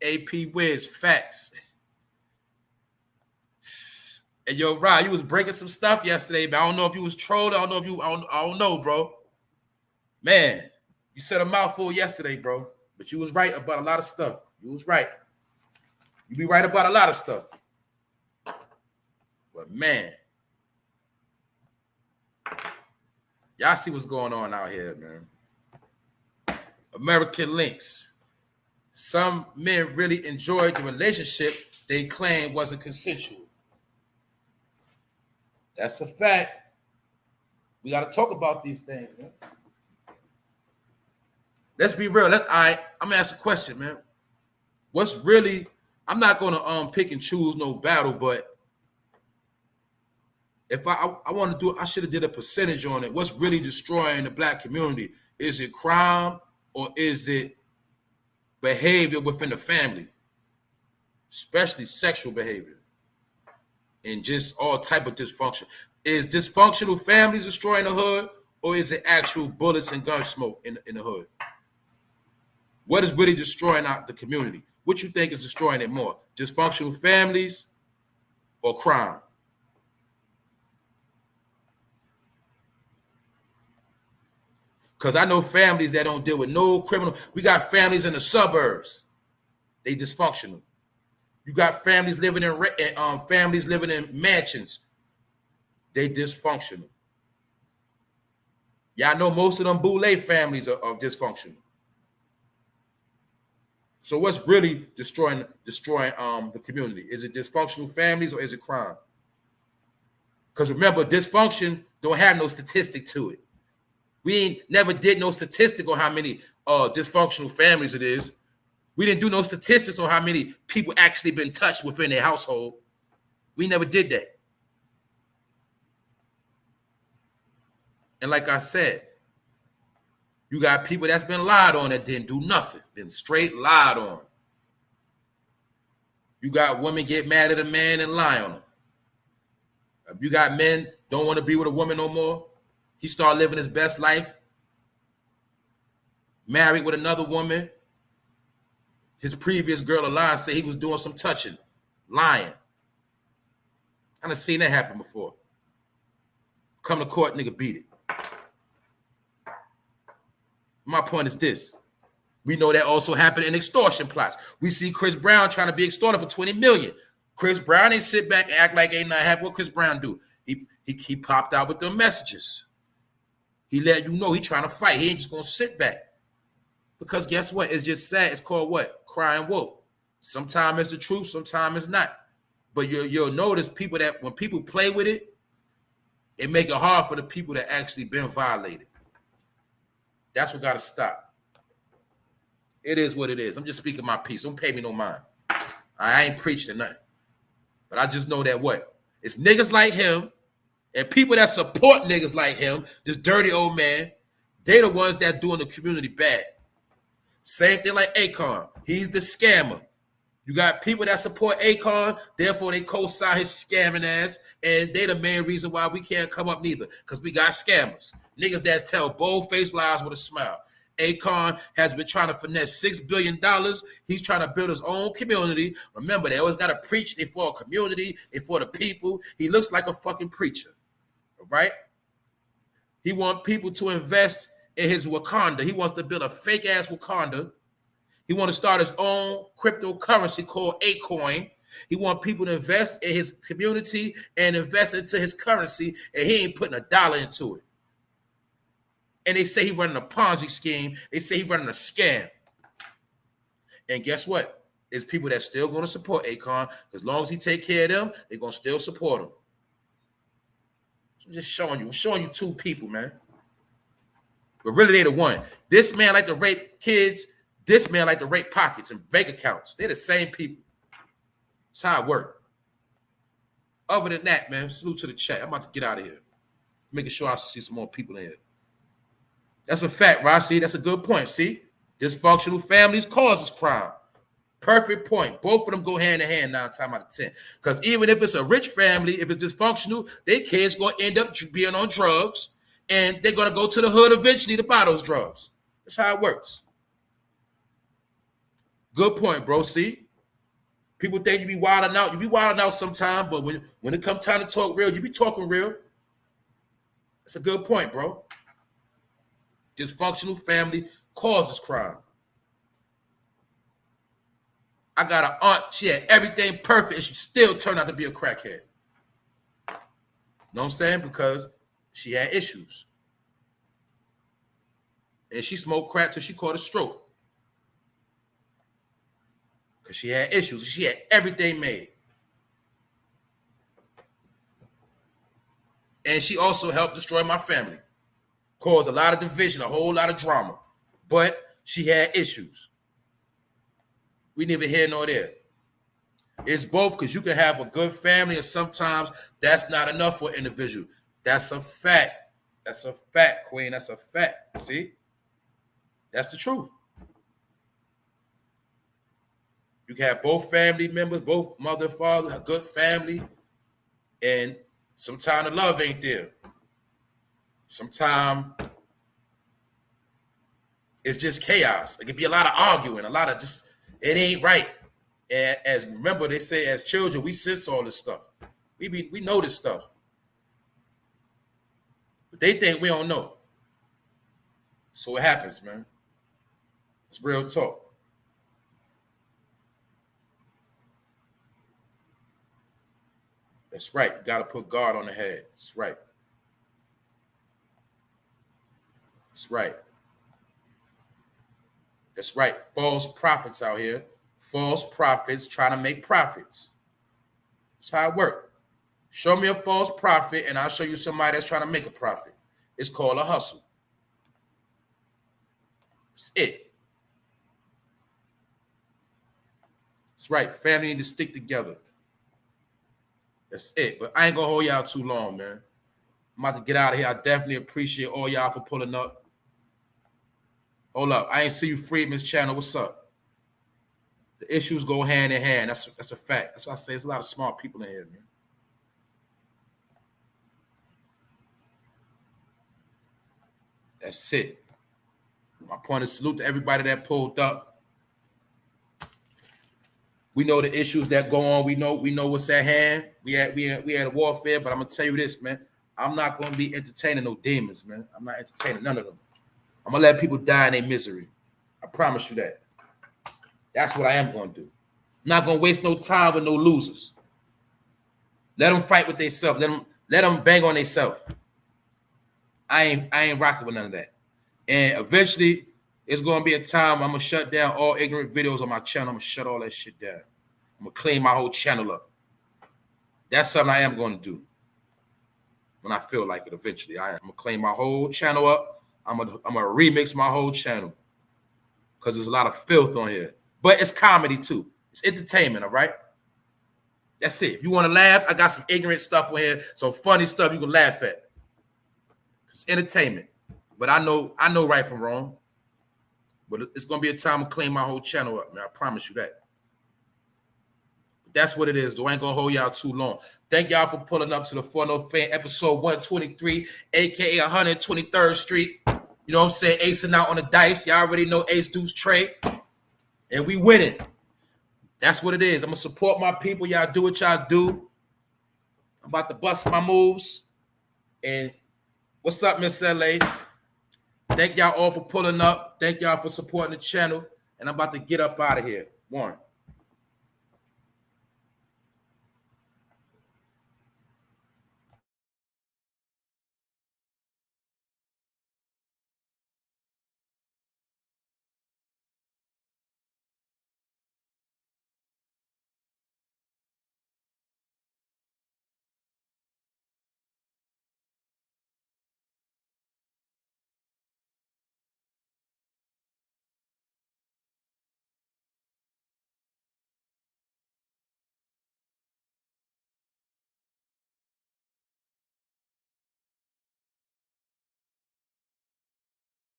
AP Wiz. Facts. And yo, Rod, you was breaking some stuff yesterday, man. I don't know if you was trolling. I don't know, bro. Man, you said a mouthful yesterday, bro. But you was right about a lot of stuff. You was right. You be right about a lot of stuff. But man, y'all see what's going on out here, man. American Links. Some men really enjoyed the relationship they claimed wasn't consensual. That's a fact. We got to talk about these things, man. Let's be real. I'm going to ask a question, man. What's really, I'm not going to pick and choose no battle, but if I want to do, I should have did a percentage on it. What's really destroying the black community? Is it crime or is it behavior within the family? Especially sexual behavior and just all type of dysfunction. Is dysfunctional families destroying the hood or is it actual bullets and gun smoke in the hood? What is really destroying out the community? What you think is destroying it more? Dysfunctional families or crime? Because I know families that don't deal with no criminal. We got families in the suburbs. They dysfunctional. You got families living in mansions. They dysfunctional. Y'all know most of them Boule families are dysfunctional. So what's really destroying the community? Is it dysfunctional families or is it crime? Because remember, dysfunction don't have no statistic to it. We never did no statistic on how many dysfunctional families it is. We didn't do no statistics on how many people actually been touched within their household. We never did that. And like I said, you got people that's been lied on that didn't do nothing, been straight lied on. You got women get mad at a man and lie on him. You got men don't want to be with a woman no more. He started living his best life, married with another woman. His previous girl alive said he was doing some touching, lying. I done seen that happen before. Come to court, nigga, beat it. My point is this. We know that also happened in extortion plots. We see Chris Brown trying to be extorted for $20 million. Chris Brown ain't sit back and act like ain't nothing happened. What Chris Brown do? He popped out with them messages. He let you know he trying to fight. He ain't just gonna sit back. Because guess what? It's just sad. It's called what? Crying wolf. Sometimes it's the truth, sometimes it's not. But you'll notice people that when people play with it, it make it hard for the people that actually been violated. That's what gotta stop. It is what it is. I'm just speaking my piece. Don't pay me no mind. I ain't preaching nothing. But I just know that what? It's niggas like him and people that support niggas like him, this dirty old man, they the ones that doing the community bad. Same thing like AKON. He's the scammer. You got people that support AKON, therefore they co-sign his scamming ass, and they the main reason why we can't come up neither, because we got scammers. Niggas that tell bold-faced lies with a smile. AKON has been trying to finesse $6 billion. He's trying to build his own community. Remember, they always got to preach. They for a community. They for the people. He looks like a fucking preacher, right? He wants people to invest in his Wakanda. He wants to build a fake-ass Wakanda. He wants to start his own cryptocurrency called AKON. He wants people to invest in his community and invest into his currency, and he ain't putting a dollar into it. And they say he's running a Ponzi scheme. They say he's running a scam. And guess what? It's people that's still going to support AKON. As long as he take care of them, they're going to still support him. I'm just showing you. I'm showing you two people, man. But really, they the one. This man like to rape kids. This man like to rape pockets and bank accounts. They're the same people. That's how it works. Other than that, man, salute to the chat. I'm about to get out of here. Making sure I see some more people in here. That's a fact, right? See, that's a good point. See, dysfunctional families causes crime. Perfect point. Both of them go hand in hand 9 times out of 10. Because even if it's a rich family, if it's dysfunctional, their kids going to end up being on drugs, and they're going to go to the hood eventually to buy those drugs. That's how it works. Good point, bro. See, people think you be wilding out. You be wilding out sometime, but when it comes time to talk real, you be talking real. That's a good point, bro. Dysfunctional family causes crime. I got an aunt, she had everything perfect, and she still turned out to be a crackhead. You know what I'm saying? Because she had issues. And she smoked crack till she caught a stroke. Because she had issues. She had everything made. And she also helped destroy my family. Caused a lot of division, a whole lot of drama. But she had issues. We neither here nor there. It's both, because you can have a good family and sometimes that's not enough for an individual. That's a fact. That's a fact, Queen. That's a fact. See? That's the truth. You can have both family members, both mother and father, a good family, and sometimes the love ain't there. Sometimes it's just chaos. It could be a lot of arguing, a lot of just, it ain't right. And as remember, they say as children, we sense all this stuff. We know this stuff. But they think we don't know. So it happens, man. It's real talk. That's right. You got to put God on the head. That's right. That's right. That's right. False prophets out here. False prophets trying to make profits. That's how it works. Show me a false prophet, and I'll show you somebody that's trying to make a profit. It's called a hustle. That's it. That's right. Family need to stick together. That's it. But I ain't gonna hold y'all too long, man. I'm about to get out of here. I definitely appreciate all y'all for pulling up. Hold up. I ain't see you Friedman's channel. What's up? The issues go hand in hand. That's a fact. That's why I say there's a lot of smart people in here, man. That's it. My point is salute to everybody that pulled up. We know the issues that go on. We know what's at hand. We had a warfare, but I'm gonna tell you this, man. I'm not gonna be entertaining no demons, man. I'm not entertaining none of them. I'm gonna let people die in their misery. I promise you that. That's what I am gonna do. I'm not gonna waste no time with no losers. Let them fight with themselves. Let them bang on themselves. I ain't rocking with none of that. And eventually, it's gonna be a time I'm gonna shut down all ignorant videos on my channel. I'm gonna shut all that shit down. I'm gonna clean my whole channel up. That's something I am gonna do when I feel like it. Eventually, I'm gonna clean my whole channel up. I'm gonna remix my whole channel because there's a lot of filth on here. But it's comedy too. It's entertainment, all right? That's it. If you want to laugh, I got some ignorant stuff on here, some funny stuff you can laugh at. It's entertainment. But I know right from wrong. But it's gonna be a time to clean my whole channel up, man. I promise you that. But that's what it is, though. I ain't gonna hold y'all too long. Thank y'all for pulling up to the 4 Fan episode 123, aka 123rd Street. You know what I'm saying? Acing out on the dice. Y'all already know Ace Deuce Trey. And we winning. That's what it is. I'm gonna support my people. Y'all do what y'all do. I'm about to bust my moves. And what's up, Miss LA? Thank y'all all for pulling up. Thank y'all for supporting the channel. And I'm about to get up out of here. One.